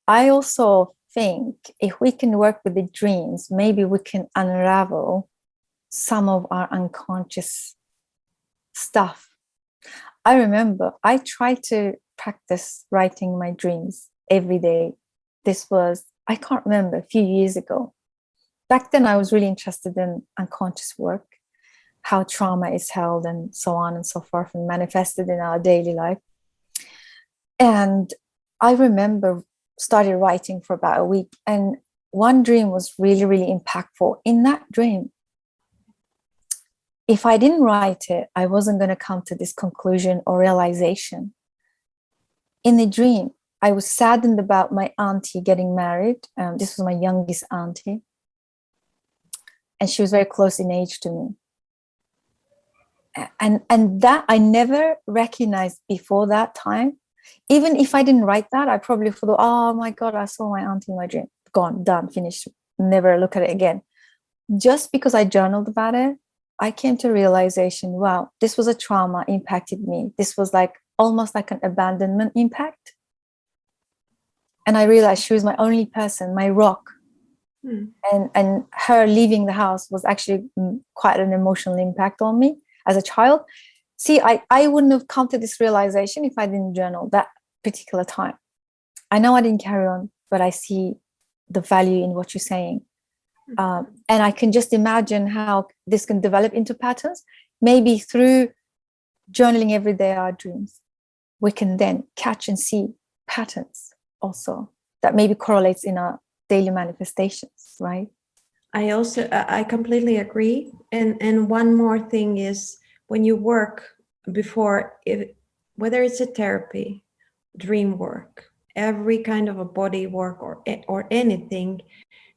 I also think if we can work with the dreams, maybe we can unravel some of our unconscious stuff. I remember I tried to practice writing my dreams every day. This was, I can't remember, a few years ago. Back then, I was really interested in unconscious work, how trauma is held and so on and so forth and manifested in our daily life. And I remember started writing for about a week, and one dream was really, really impactful. In that dream, if I didn't write it, I wasn't going to come to this conclusion or realization. In the dream, I was saddened about my auntie getting married. This was my youngest auntie, and she was very close in age to me. And that I never recognized before that time. Even if I didn't write that, I probably thought, oh my God, I saw my auntie in my dream. Gone, done, finished. Never look at it again. Just because I journaled about it, I came to realization, wow, this was a trauma, impacted me. This was like almost like an abandonment impact. And I realized she was my only person, my rock. And her leaving the house was actually quite an emotional impact on me as a child. See, I wouldn't have come to this realization if I didn't journal that particular time. I know I didn't carry on, but I see the value in what you're saying. And I can just imagine how this can develop into patterns. Maybe through journaling every day our dreams, we can then catch and see patterns also that maybe correlates in our daily manifestations, right? I completely agree. And one more thing is, when you work before, whether it's a therapy, dream work, every kind of a body work or anything,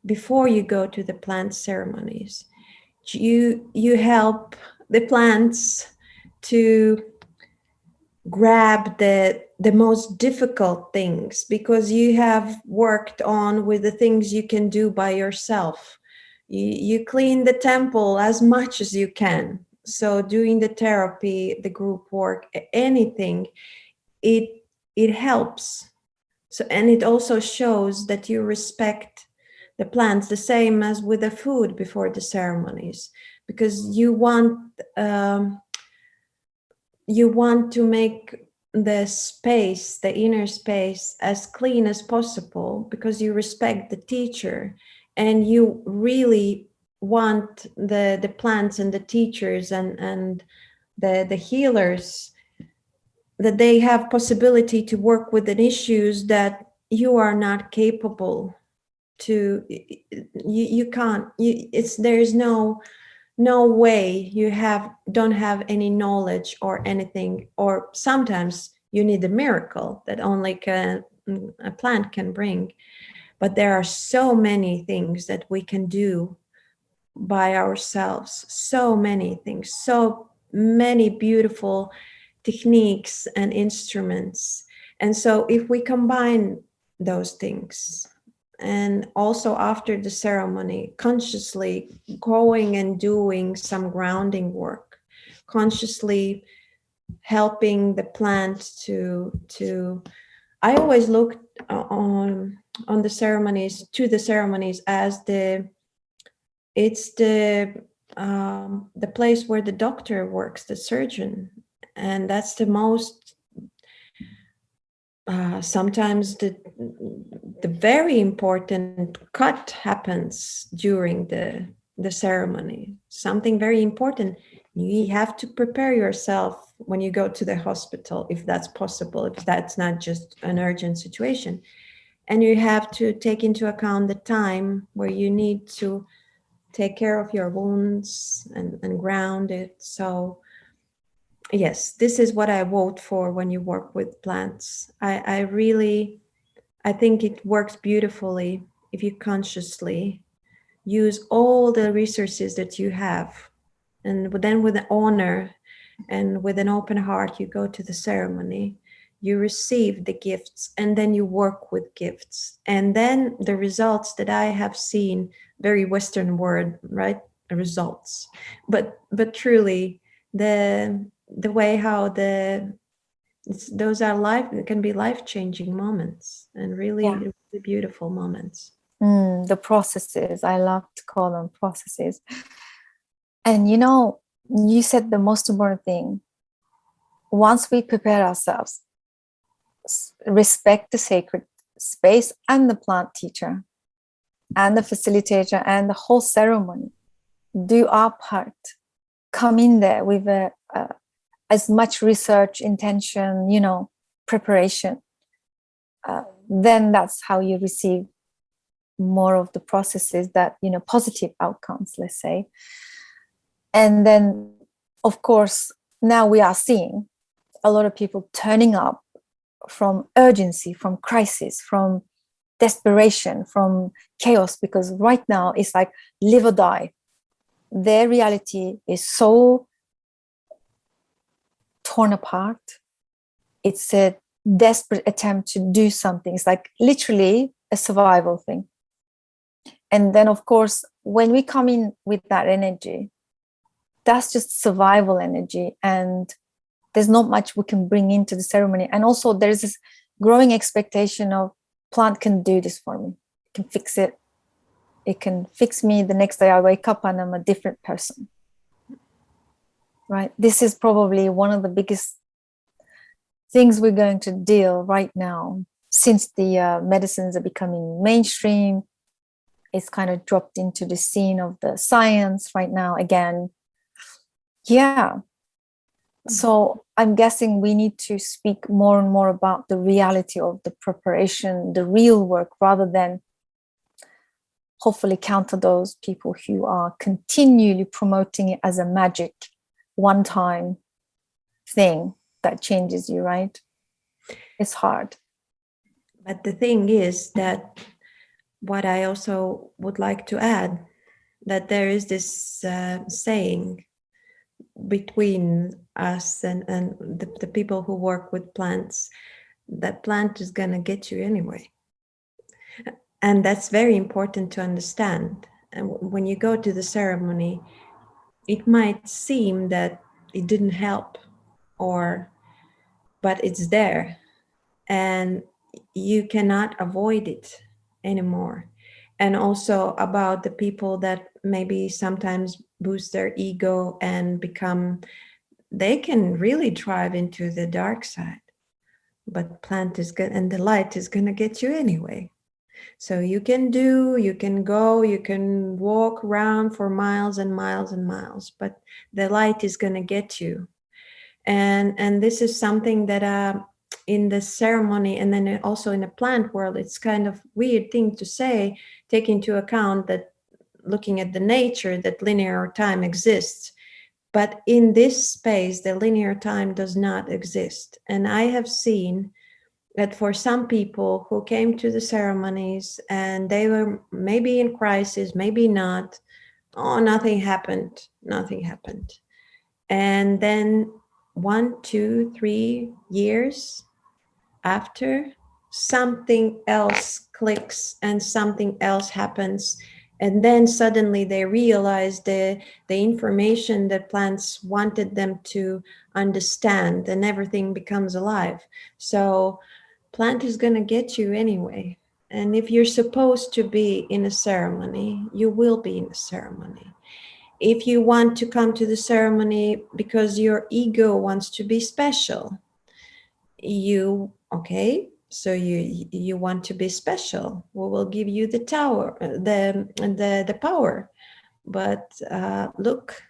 before you go to the plant ceremonies, you help the plants to grab the most difficult things, because you have worked on with the things you can do by yourself. You clean the temple as much as you can. So doing the therapy, the group work, anything, it helps. So, and it also shows that you respect the plants, the same as with the food before the ceremonies, because you want to make the space, the inner space, as clean as possible, because you respect the teacher and you really want the plants and the teachers and the healers, that they have possibility to work with the issues that you are not capable to. You can't, there's no way you don't have any knowledge or anything, or sometimes you need a miracle that only a plant can bring. But there are so many things that we can do by ourselves, so many things, so many beautiful techniques and instruments. And so if we combine those things, and also after the ceremony, consciously going and doing some grounding work, consciously helping the plant to I always look on the ceremonies, to the ceremonies, as it's the place where the doctor works, the surgeon, and that's the most sometimes the very important cut happens during the ceremony. Something very important. You have to prepare yourself when you go to the hospital, if that's possible, if that's not just an urgent situation. And you have to take into account the time where you need to take care of your wounds and ground it. So yes, this is what I vote for when you work with plants. I think it works beautifully if you consciously use all the resources that you have, and then with honor and with an open heart, you go to the ceremony, you receive the gifts, and then you work with gifts. And then the results that I have seen, very Western word, right? Results. But truly, the way how those are can be life-changing moments, and really, Yeah. really beautiful moments. The processes, I love to call them processes. And you said the most important thing. Once we prepare ourselves, respect the sacred space and the plant teacher and the facilitator and the whole ceremony, do our part, come in there with as much research, intention, preparation, then that's how you receive more of the processes that, positive outcomes, let's say. And then, of course, now we are seeing a lot of people turning up from urgency, from crisis, from desperation, from chaos, because right now it's like live or die. Their reality is so torn apart. It's a desperate attempt to do something. It's like literally a survival thing. And then, of course, when we come in with that energy, that's just survival energy. And there's not much we can bring into the ceremony. And also there's this growing expectation of plant can do this for me. It can fix it. It can fix me. The next day I wake up and I'm a different person. Right? This is probably one of the biggest things we're going to deal right now, since the medicines are becoming mainstream. It's kind of dropped into the scene of the science right now again. Yeah. So I'm guessing we need to speak more and more about the reality of the preparation, the real work, rather than hopefully counter those people who are continually promoting it as a magic, one-time thing that changes you, right? It's hard. But the thing is that what I also would like to add, that there is this saying between us and the people who work with plants, that plant is going to get you anyway. And that's very important to understand. And when you go to the ceremony, it might seem that it didn't help, but it's there and you cannot avoid it anymore. and also about the people that maybe sometimes boost their ego and become, they can really drive into the dark side, but plant is good and the light is going to get you anyway. So you can go, you can walk around for miles and miles and miles, but the light is going to get you. And this is something that in the ceremony, and then also in the plant world, it's kind of weird thing to say, take into account that looking at the nature, that linear time exists. But in this space, the linear time does not exist. And I have seen that for some people who came to the ceremonies and they were maybe in crisis, maybe not, oh, nothing happened. And then 1, 2, 3 years after, something else clicks and something else happens. And then suddenly they realize the information that plants wanted them to understand, and everything becomes alive. So plant is going to get you anyway. And if you're supposed to be in a ceremony, you will be in a ceremony. If you want to come to the ceremony because your ego wants to be special, so you want to be special, we will give you the the power. But look,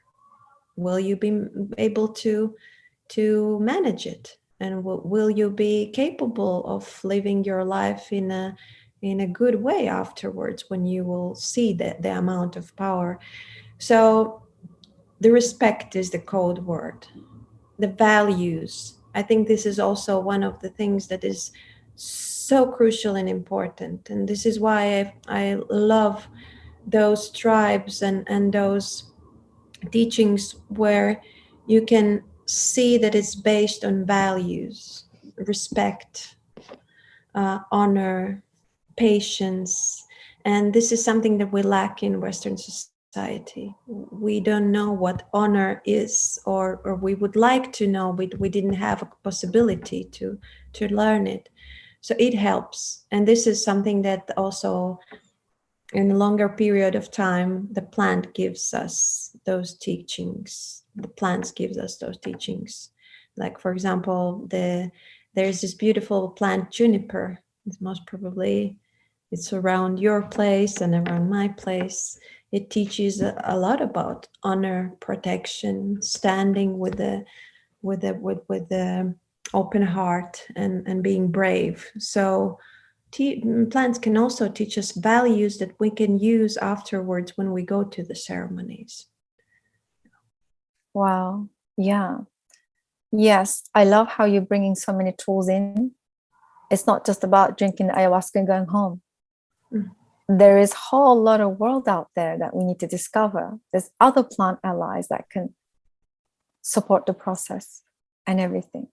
will you be able to manage it? And will you be capable of living your life in a good way afterwards, when you will see the amount of power? So the respect is the code word. The values. I think this is also one of the things that is so crucial and important. And this is why I love those tribes and those teachings where you can see that it's based on values, respect, honor, patience. And this is something that we lack in Western society. We don't know what honor is, or we would like to know, but we didn't have a possibility to learn it. So it helps. And this is something that also in a longer period of time, the plant gives us those teachings. The plants gives us those teachings. Like, for example, there's this beautiful plant, juniper. It's most probably, it's around your place and around my place. It teaches a lot about honor, protection, standing with the open heart, and being brave. So plants can also teach us values that we can use afterwards when we go to the ceremonies. Wow. Yeah. Yes. I love how you're bringing so many tools in. It's not just about drinking the ayahuasca and going home. Mm. There is a whole lot of world out there that we need to discover. There's other plant allies that can support the process and everything.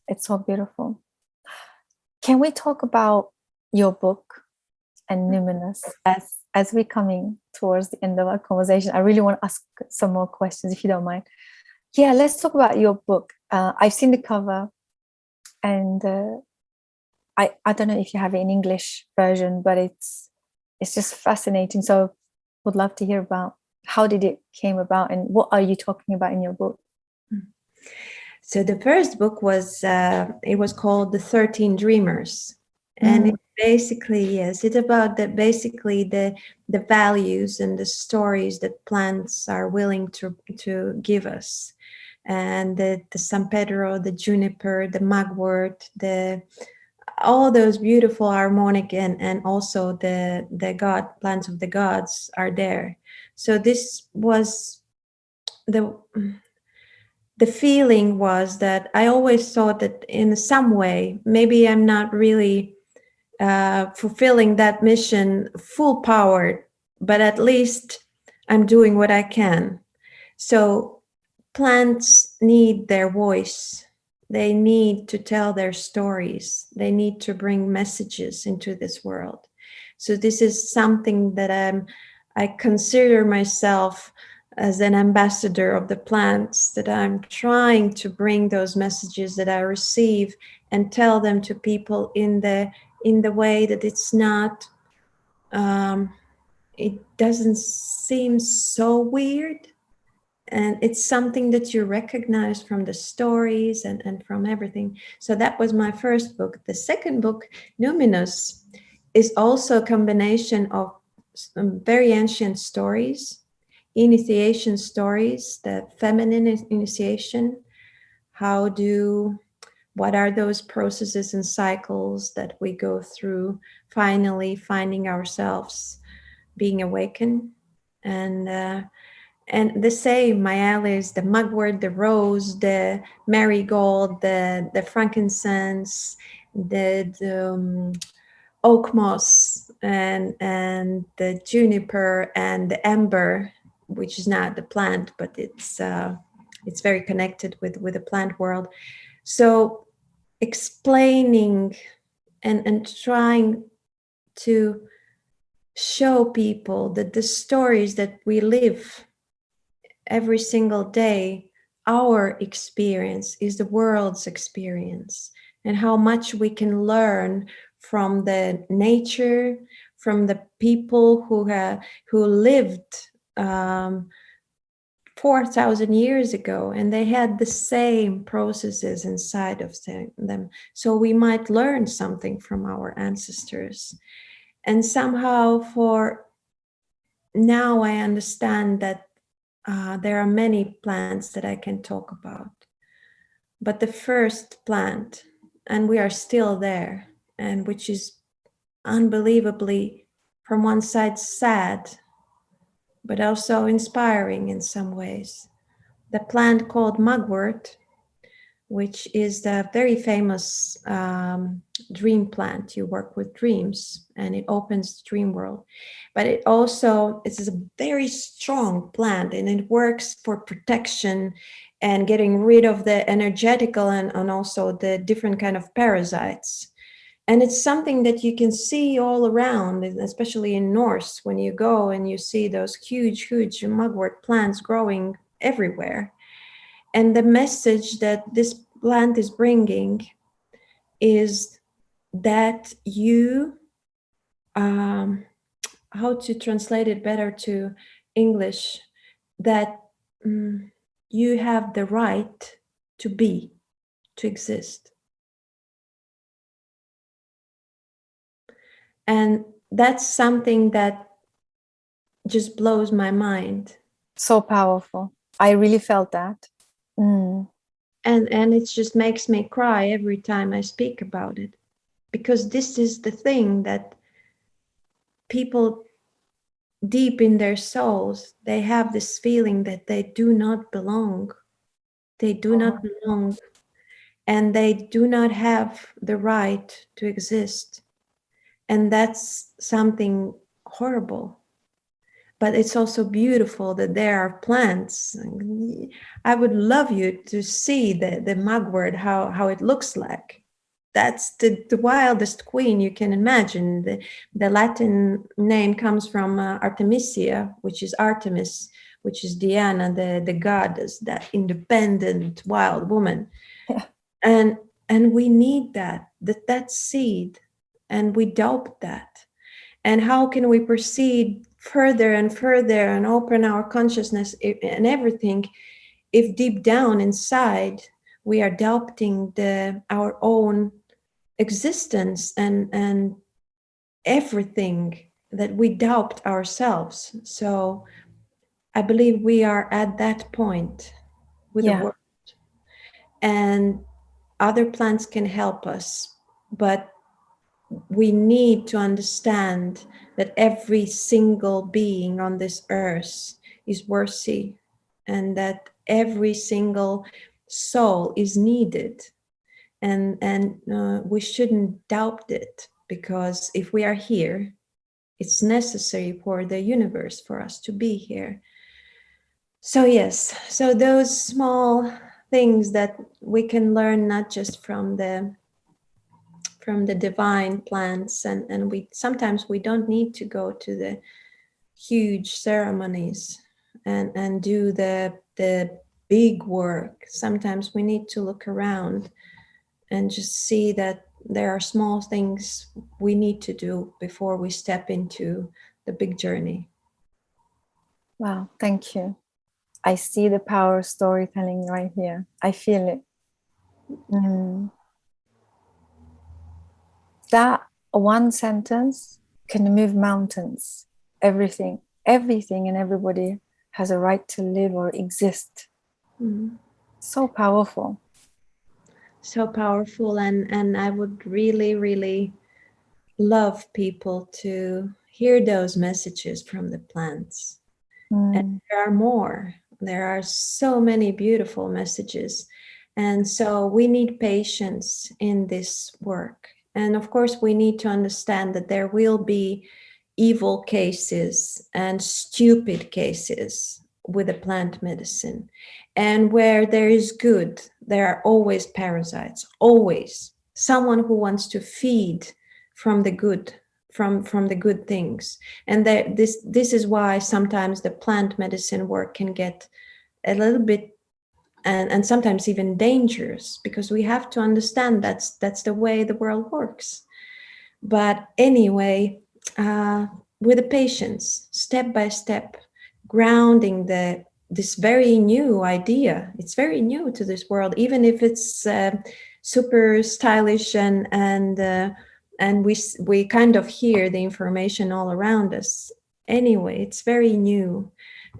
It's so beautiful. Can we talk about your book and Numinous as we're coming towards the end of our conversation? I really want to ask some more questions, if you don't mind. Yeah, let's talk about your book. I've seen the cover, and I don't know if you have an English version, but it's just fascinating. So would love to hear about how did it came about, and what are you talking about in your book? So the first book was it was called The 13 Dreamers. And it basically, yes, it's about the values and the stories that plants are willing to give us. And the San Pedro, the juniper, the mugwort, all those beautiful harmonic and also the plants of the gods are there. So this was the feeling was that I always thought that in some way, maybe I'm not really fulfilling that mission full powered, but at least I'm doing what I can. So plants need their voice. They need to tell their stories. They need to bring messages into this world. So this is something that I consider myself as an ambassador of the plants, that I'm trying to bring those messages that I receive and tell them to people in the way that it's not it doesn't seem so weird. And it's something that you recognize from the stories and from everything. So that was my first book. The second book, Numinous, is also a combination of some very ancient stories, initiation stories, the feminine initiation. What are those processes and cycles that we go through, finally finding ourselves being awakened? And the same, my alleys, the mugwort, the rose, the marigold, the frankincense, the oak moss, and the juniper and the amber, which is not the plant, but it's very connected with the plant world. So explaining and trying to show people that the stories that we live every single day, our experience is the world's experience, and how much we can learn from the nature, from the people who lived 4,000 years ago, and they had the same processes inside of them. So we might learn something from our ancestors. And somehow, for now, I understand that there are many plants that I can talk about. But the first plant, and we are still there, and which is unbelievably, from one side, sad, but also inspiring in some ways. The plant called mugwort, which is the very famous dream plant. You work with dreams and it opens the dream world. But it also is a very strong plant, and it works for protection and getting rid of the energetical and also the different kind of parasites. And it's something that you can see all around, especially in Norse, when you go and you see those huge mugwort plants growing everywhere. And the message that this plant is bringing is that you, how to translate it better to English, that you have the right to be, to exist. And that's something that just blows my mind. So powerful. I really felt that. And it just makes me cry every time I speak about it, because this is the thing that people deep in their souls, they have this feeling that they do not belong. They do not belong, and they do not have the right to exist. And that's something horrible. But it's also beautiful that there are plants. I would love you to see the mugwort, how it looks like. That's the wildest queen you can imagine. The Latin name comes from Artemisia, which is Artemis, which is Diana, the goddess, that independent wild woman. Yeah. And we need that seed, and we doubt that. And how can we proceed further and further and open our consciousness and everything if deep down inside we are doubting our own existence and everything, that we doubt ourselves? So I believe we are at that point with the world, and other plants can help us, but we need to understand that every single being on this earth is worthy, and that every single soul is needed, and we shouldn't doubt it, because if we are here, it's necessary for the universe for us to be here. So yes, so those small things that we can learn, not just from the divine plants, and we sometimes we don't need to go to the huge ceremonies and do the big work. Sometimes we need to look around and just see that there are small things we need to do before we step into the big journey. Wow, thank you. I see the power of storytelling right here. I feel it. Mm. That one sentence can move mountains. Everything, everything and everybody has a right to live or exist. Mm. So powerful. So powerful, and I would really love people to hear those messages from the plants. And there are more. There are so many beautiful messages, and so we need patience in this work. And of course we need to understand that there will be evil cases and stupid cases with the plant medicine, and where there is good, there are always parasites, always someone who wants to feed from the good, from the good things. And this is why sometimes the plant medicine work can get a little bit and sometimes even dangerous, because we have to understand that's the way the world works. But anyway, with the patience, step by step, grounding this very new idea. It's very new to this world, even if it's super stylish and we kind of hear the information all around us. Anyway, it's very new,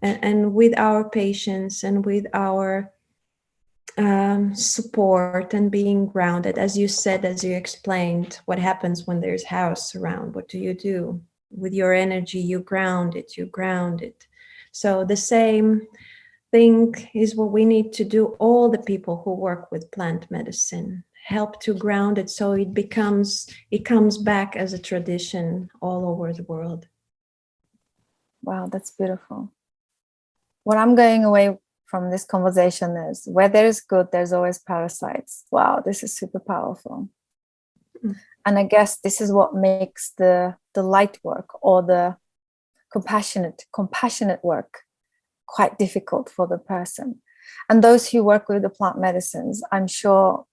and with our patience and with our support and being grounded, as you said, as you explained, what happens when there's house around, what do you do with your energy? You ground it. So the same thing is what we need to do. All the people who work with plant medicine help to ground it, so it comes back as a tradition all over the world. Wow, that's beautiful. What I'm going away from this conversation is, where there is good, there's always parasites. Wow, this is super powerful. And I guess this is what makes the light work or the compassionate work quite difficult for the person. And those who work with the plant medicines, I'm sure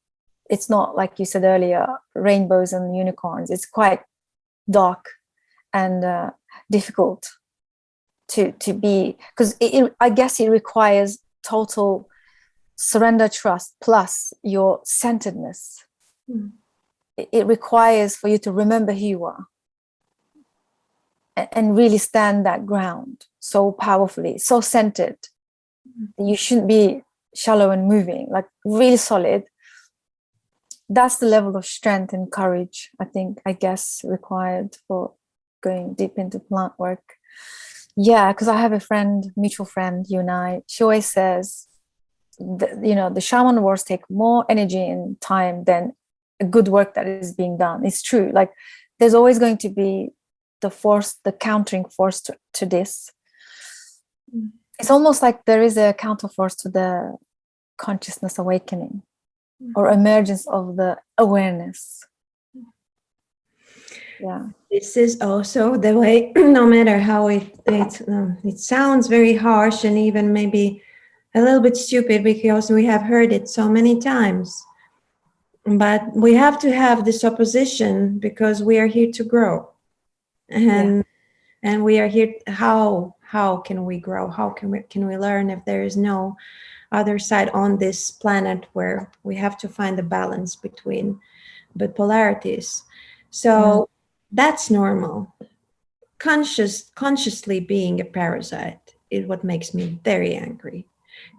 it's not, like you said earlier, rainbows and unicorns. It's quite dark and difficult to be, because I guess it requires total surrender, trust, plus your centeredness. It requires for you to remember who you are and really stand that ground so powerfully, so centered. You shouldn't be shallow and moving, like really solid. That's the level of strength and courage, I guess, required for going deep into plant work. Yeah, because I have a friend, mutual friend, you and I, she always says, the shaman wars take more energy and time than a good work that is being done. It's true. Like, there's always going to be the countering force to this. It's almost like there is a counterforce to the consciousness awakening or emergence of the awareness. Yeah. This is also the way, no matter how it sounds very harsh and even maybe a little bit stupid, because we have heard it so many times. But we have to have this opposition because we are here to grow. And we are here. How can we grow? How can we learn if there is no other side on this planet, where we have to find a balance between the polarities? So that's normal. Consciously being a parasite is what makes me very angry.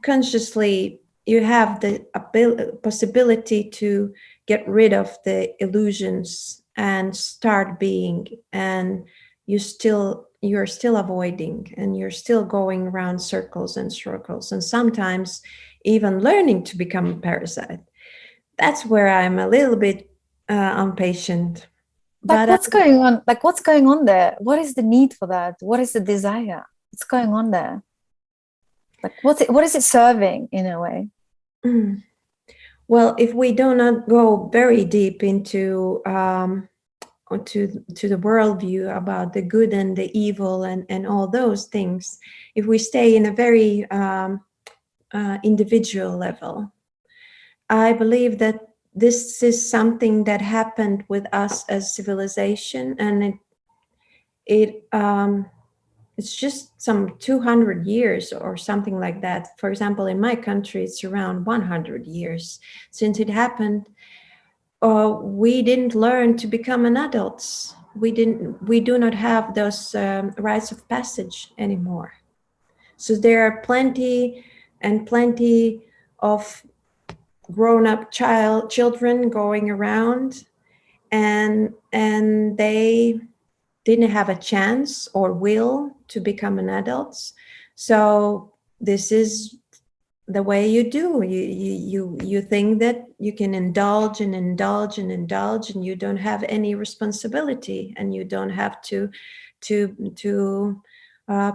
Consciously, you have the possibility to get rid of the illusions and start being, and you're still avoiding, and you're still going around circles and sometimes even learning to become a parasite. That's where I'm a little bit impatient. But what's going on? Like, what's going on there? What is the need for that? What is the desire? What's going on there? Like, what is it serving in a way? Well, if we do not go very deep into to the worldview about the good and the evil and all those things, if we stay in a very individual level, I believe that this is something that happened with us as civilization, and it's just some 200 years or something like that. For example, in my country, it's around 100 years since it happened. We didn't learn to become an adults. We do not have those rites of passage anymore. So there are plenty and plenty of grown-up children going around, and they didn't have a chance or will to become an adult. So this is the way you do. You think that you can indulge and indulge and indulge, and you don't have any responsibility, and you don't have to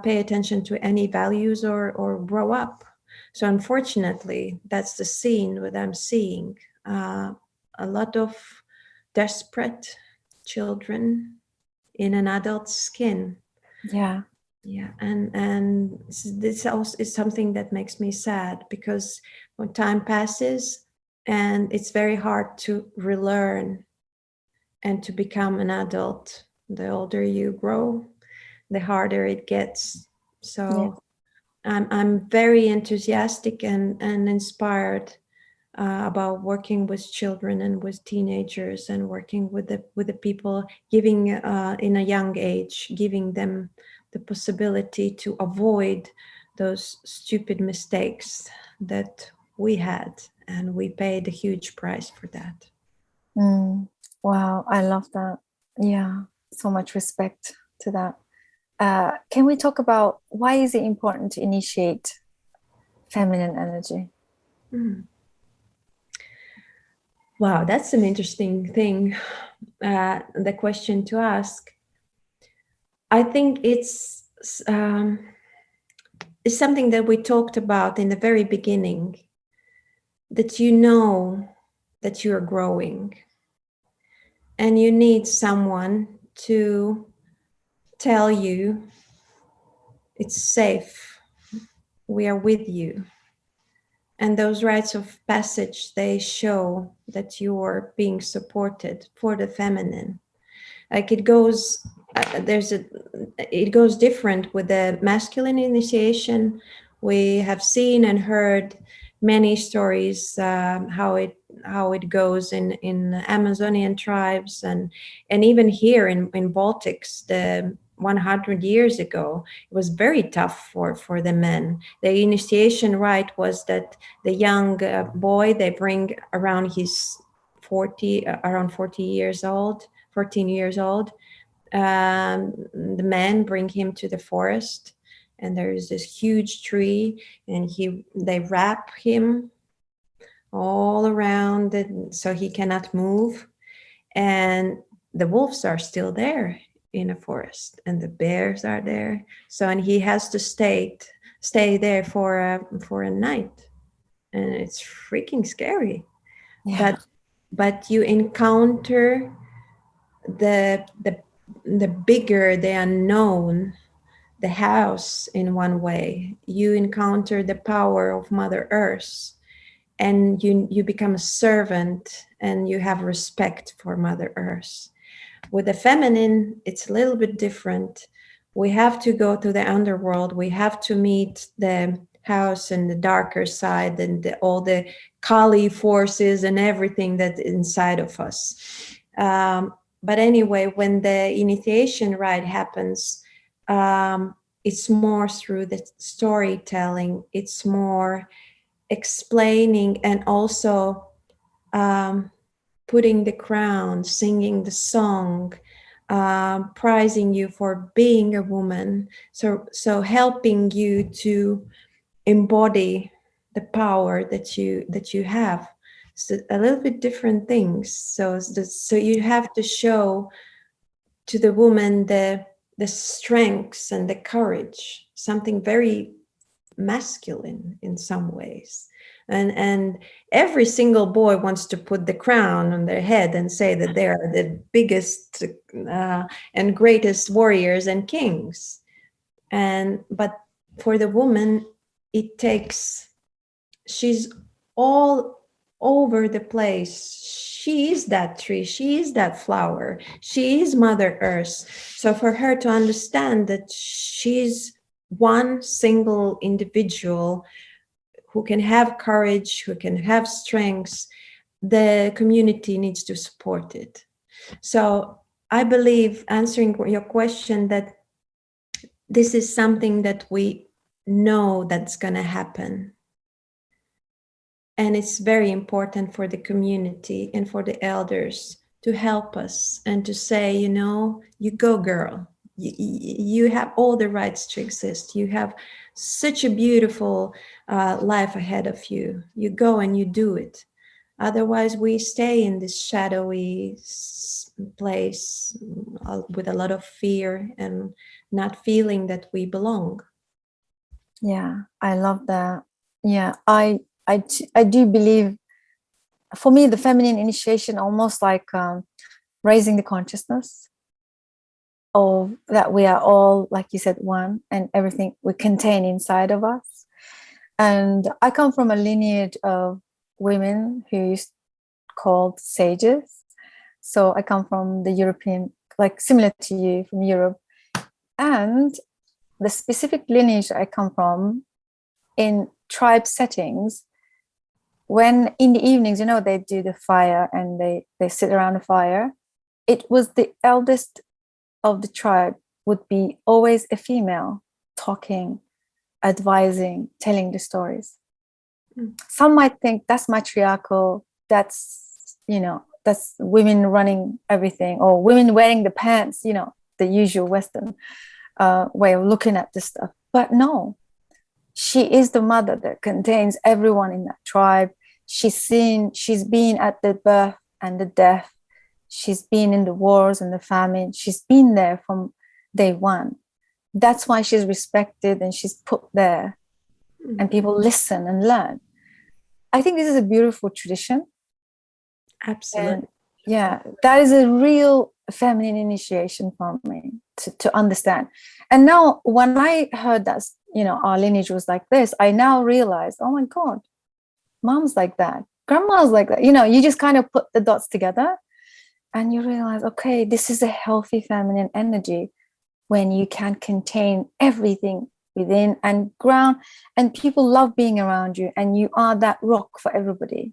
pay attention to any values or grow up. So unfortunately, that's the scene that I'm seeing. A lot of desperate children in an adult's skin. Yeah. Yeah, and this also is something that makes me sad, because when time passes and it's very hard to relearn and to become an adult, the older you grow, the harder it gets. So I'm very enthusiastic and inspired about working with children and with teenagers, and working with the people, giving in a young age, giving them the possibility to avoid those stupid mistakes that we had, and we paid a huge price for that. Wow, I love that. Yeah, so much respect to that. Can we talk about why is it important to initiate feminine energy? Wow, that's an interesting thing, the question to ask. I think it's something that we talked about in the very beginning, that you know that you're growing, and you need someone to tell you it's safe, we are with you. And those rites of passage, they show that you are being supported for the feminine. Like it goes different with the masculine initiation. We have seen and heard many stories how it goes in Amazonian tribes, and even here in Baltics, the 100 years ago, it was very tough for the men. The initiation rite was that the young boy, they bring around his 40 years old, 14 years old. The men bring him to the forest, and there is this huge tree, and they wrap him all around it so he cannot move. And the wolves are still there in a forest, and the bears are there. So, and he has to stay there for a night, and it's freaking scary. Yeah. But you encounter the bigger, the unknown, the house in one way. You encounter the power of Mother Earth, and you become a servant, and you have respect for Mother Earth. With the feminine, it's a little bit different. We have to go to the underworld. We have to meet the house and the darker side, and all the Kali forces and everything that's inside of us. But anyway, when the initiation rite happens, it's more through the storytelling. It's more explaining, and also putting the crown, singing the song, prizing you for being a woman. So helping you to embody the power that you have. So a little bit different things. So you have to show to the woman the strengths and the courage, something very masculine in some ways. And every single boy wants to put the crown on their head and say that they are the biggest and greatest warriors and kings. But for the woman, she's all over the place. She is that tree, she is that flower, she is Mother Earth. So for her to understand that she's one single individual who can have courage, who can have strengths, the community needs to support it. So I believe, answering your question, that this is something that we know that's going to happen. And it's very important for the community and for the elders to help us and to say, you know, you go, girl. You have all the rights to exist. You have such a beautiful life ahead of you. You go and you do it. Otherwise, we stay in this shadowy place with a lot of fear and not feeling that we belong. Yeah, I love that. Yeah, I do believe, for me, the feminine initiation almost like raising the consciousness of that we are all, like you said, one, and everything we contain inside of us. And I come from a lineage of women who is called sages. So I come from the European, like similar to you, from Europe. And the specific lineage I come from, in tribe settings, when in the evenings, you know, they do the fire and they sit around the fire, it was the eldest of the tribe would be always a female talking, advising, telling the stories. Some might think that's matriarchal, that's, you know, that's women running everything, or women wearing the pants, you know, the usual Western way of looking at this stuff. But no, she is the mother that contains everyone in that tribe. She's been at the birth and the death. She's been in the wars and the famine. She's been there from day one. That's why she's respected and she's put there, and people listen and learn. I think this is a beautiful tradition. Absolutely. And yeah, that is a real feminine initiation for me to understand. And now when I heard that, you know, our lineage was like this, I now realize, oh my God, mom's like that, grandma's like that. You know, you just kind of put the dots together and you realize, okay, this is a healthy feminine energy when you can contain everything within and ground, and people love being around you, and you are that rock for everybody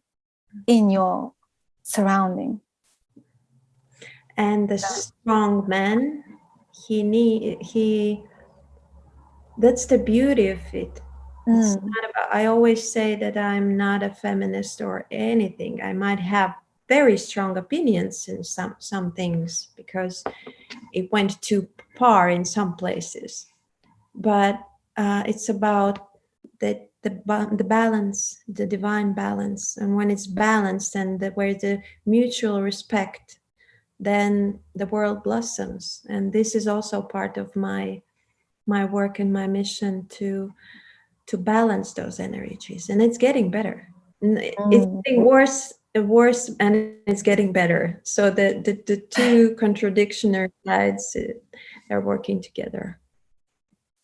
in your surrounding. And the strong man, that's the beauty of it. It's not about, I always say that I'm not a feminist or anything. I might have very strong opinions in some things because it went too far in some places. But it's about the balance, the divine balance. And when it's balanced and where the mutual respect, then the world blossoms. And this is also part of my work and my mission to balance those energies. And it's getting better. It's getting worse, and it's getting better. So the two contradictory sides are working together.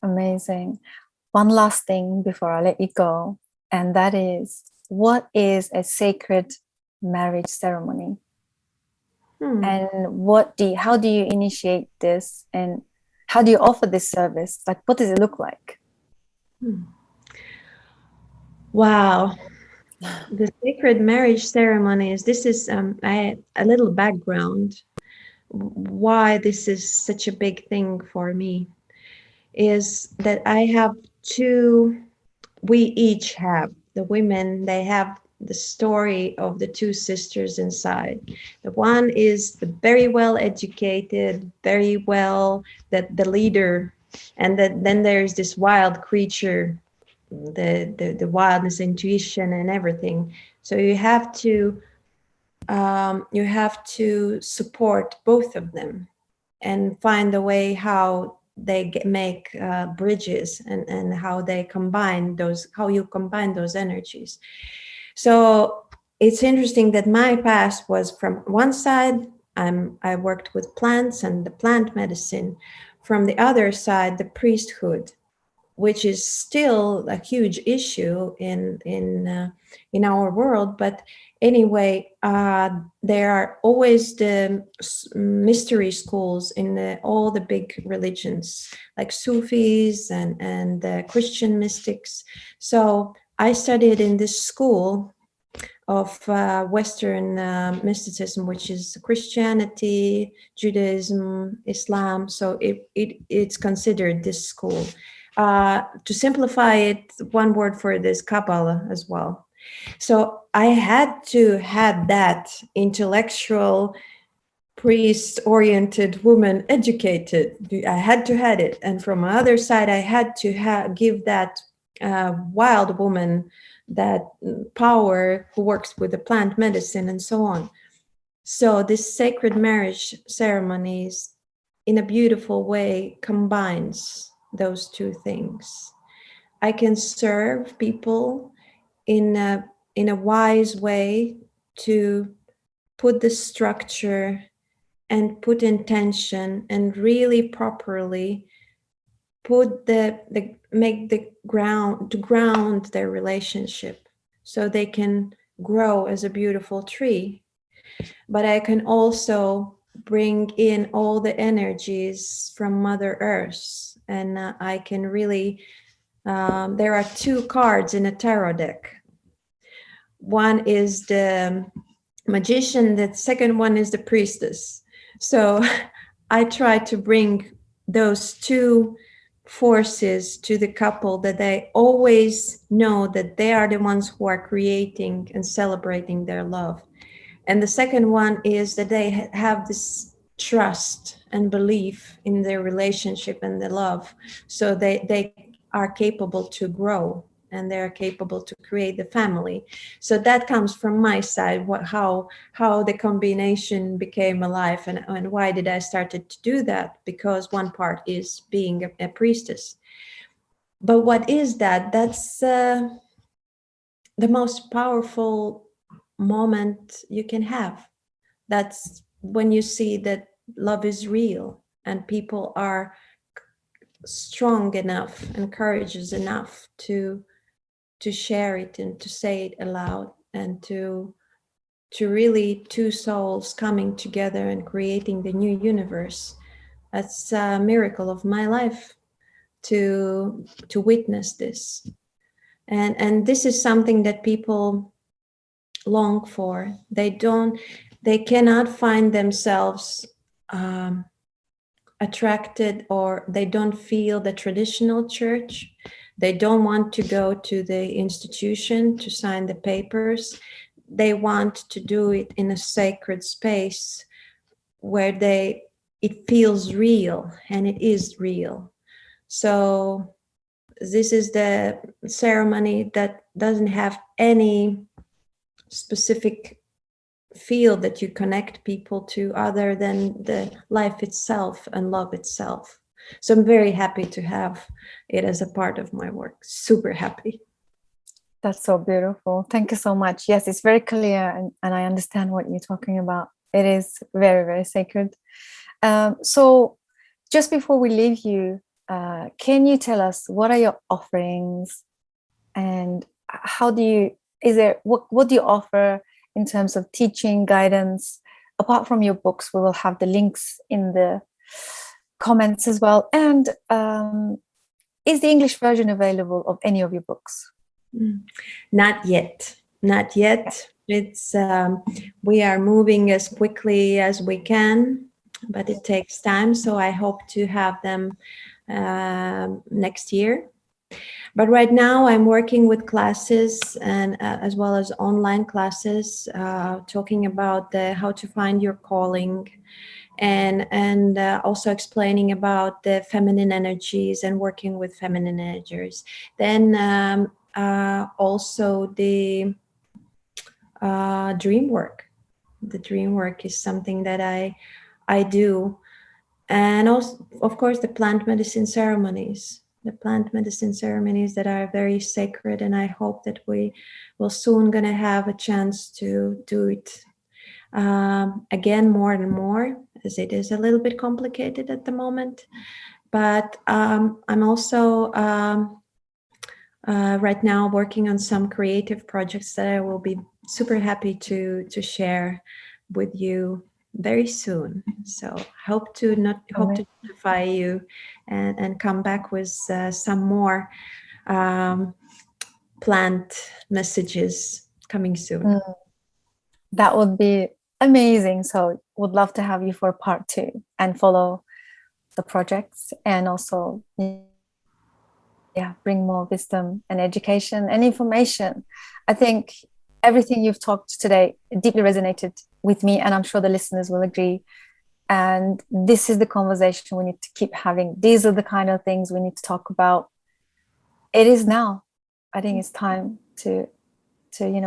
Amazing. One last thing before I let you go, and that is, what is a sacred marriage ceremony? And how do you initiate this, and how do you offer this service? Like, what does it look like? Wow. The sacred marriage ceremonies, this is a little background why this is such a big thing for me, is that I have we each have, the women, they have the story of the two sisters inside. The one is the very well educated, very well, that the leader, and then there's this wild creature, the wildness, intuition, and everything. So you have to support both of them and find a way how they make bridges and how they combine those, how you combine those energies. So it's interesting that my past was, from one side, I worked with plants and the plant medicine. From the other side, the priesthood, which is still a huge issue in our world. But anyway, there are always the mystery schools in all the big religions, like Sufis and the Christian mystics. So I studied in this school of Western mysticism, which is Christianity, Judaism, Islam. So it's considered this school. To simplify it, one word for it is Kabbalah as well. So I had to have that intellectual, priest-oriented woman educated. I had to have it. And from the other side, I had to give that wild woman that power who works with the plant medicine and so on. So this sacred marriage ceremonies in a beautiful way combines those two things. I can serve people in a wise way to put the structure and put intention and really properly put make the ground their relationship so they can grow as a beautiful tree. But I can also bring in all the energies from Mother Earth, and I can really there are two cards in a tarot deck. One is the magician, the second one is the priestess. So I try to bring those two forces to the couple, that they always know that they are the ones who are creating and celebrating their love. And the second one is that they have this trust and belief in their relationship and the love, so they are capable to grow and they're capable to create the family. So that comes from my side, how the combination became alive, and why did I started to do that? Because one part is being a priestess. But what is that? That's the most powerful moment you can have. That's when you see that love is real and people are strong enough and courageous enough to share it and to say it aloud, and to really two souls coming together and creating the new universe. That's a miracle of my life to witness this. And this is something that people long for. They cannot find themselves attracted, or they don't feel the traditional church. They don't want to go to the institution to sign the papers. They want to do it in a sacred space where it feels real, and it is real. So this is the ceremony that doesn't have any specific field that you connect people to other than the life itself and love itself. So I'm very happy to have it as a part of my work. Super happy. That's so beautiful. Thank you so much. Yes, it's very clear, and I understand what you're talking about. It is very, very sacred. So just before we leave you, can you tell us what are your offerings, and what do you offer in terms of teaching, guidance? Apart from your books, we will have the links in the comments as well. And is the English version available of any of your books? Not yet. It's we are moving as quickly as we can, but it takes time. So I hope to have them next year. But right now I'm working with classes, and as well as online classes, talking about how to find your calling, and also explaining about the feminine energies and working with feminine energies. Then also the dream work. The dream work is something that I do, and also, of course, the plant medicine ceremonies. The plant medicine ceremonies that are very sacred, and I hope that we will soon gonna have a chance to do it again more and more, as it is a little bit complicated at the moment. but I'm also right now working on some creative projects that I will be super happy to share with you very soon. So hope to notify you and come back with some more planned messages coming soon. That would be amazing. So would love to have you for part 2 and follow the projects, and also bring more wisdom and education and information. I think everything you've talked today deeply resonated with me, and I'm sure the listeners will agree. And this is the conversation we need to keep having. These are the kind of things we need to talk about. It is now. I think it's time to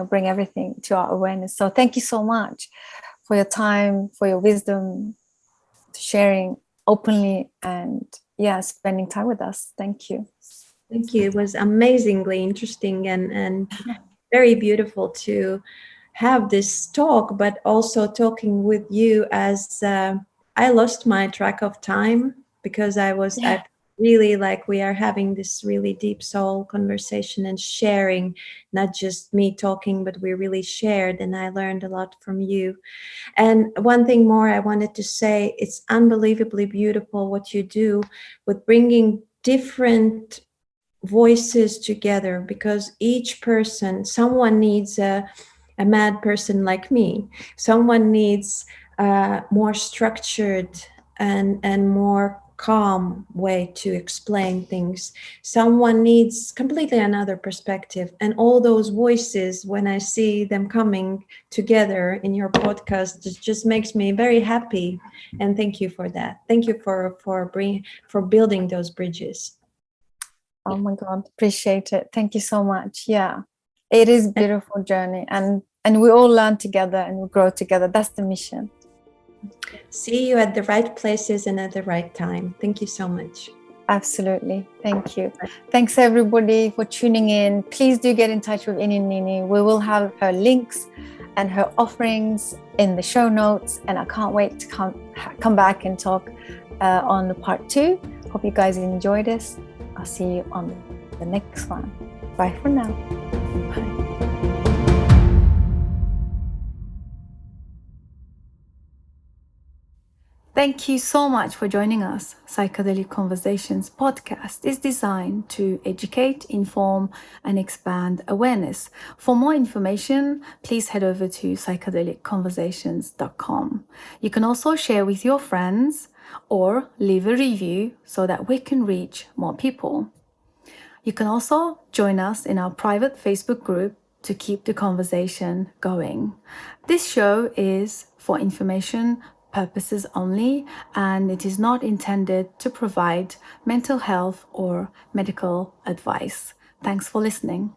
bring everything to our awareness. So thank you so much for your time, for your wisdom, sharing openly, and spending time with us. Thank you. Thank you. It was amazingly interesting and very beautiful to have this talk, but also talking with you as I lost my track of time because I really like we are having this really deep soul conversation and sharing, not just me talking, but we really shared, and I learned a lot from you. And one thing more I wanted to say, it's unbelievably beautiful what you do with bringing different voices together, because each person, someone needs a mad person like me, someone needs a more structured and more calm way to explain things, someone needs completely another perspective, and all those voices, when I see them coming together in your podcast, it just makes me very happy. And thank you for that. Thank you for building those bridges. Oh my God, appreciate it. Thank you so much. Yeah, it is a beautiful journey, and we all learn together and we grow together. That's the mission. See you at the right places and at the right time. Thank you so much. Absolutely. Thank you. Thanks everybody for tuning in. Please do get in touch with Nini. We will have her links and her offerings in the show notes, and I can't wait to come back and talk on the part 2. Hope you guys enjoy this. I'll see you on the next one. Bye for now. Bye. Thank you so much for joining us. Psychedelic Conversations podcast is designed to educate, inform, and expand awareness. For more information, please head over to psychedelicconversations.com. You can also share with your friends or leave a review so that we can reach more people. You can also join us in our private Facebook group to keep the conversation going. This show is for information purposes only, and it is not intended to provide mental health or medical advice. Thanks for listening.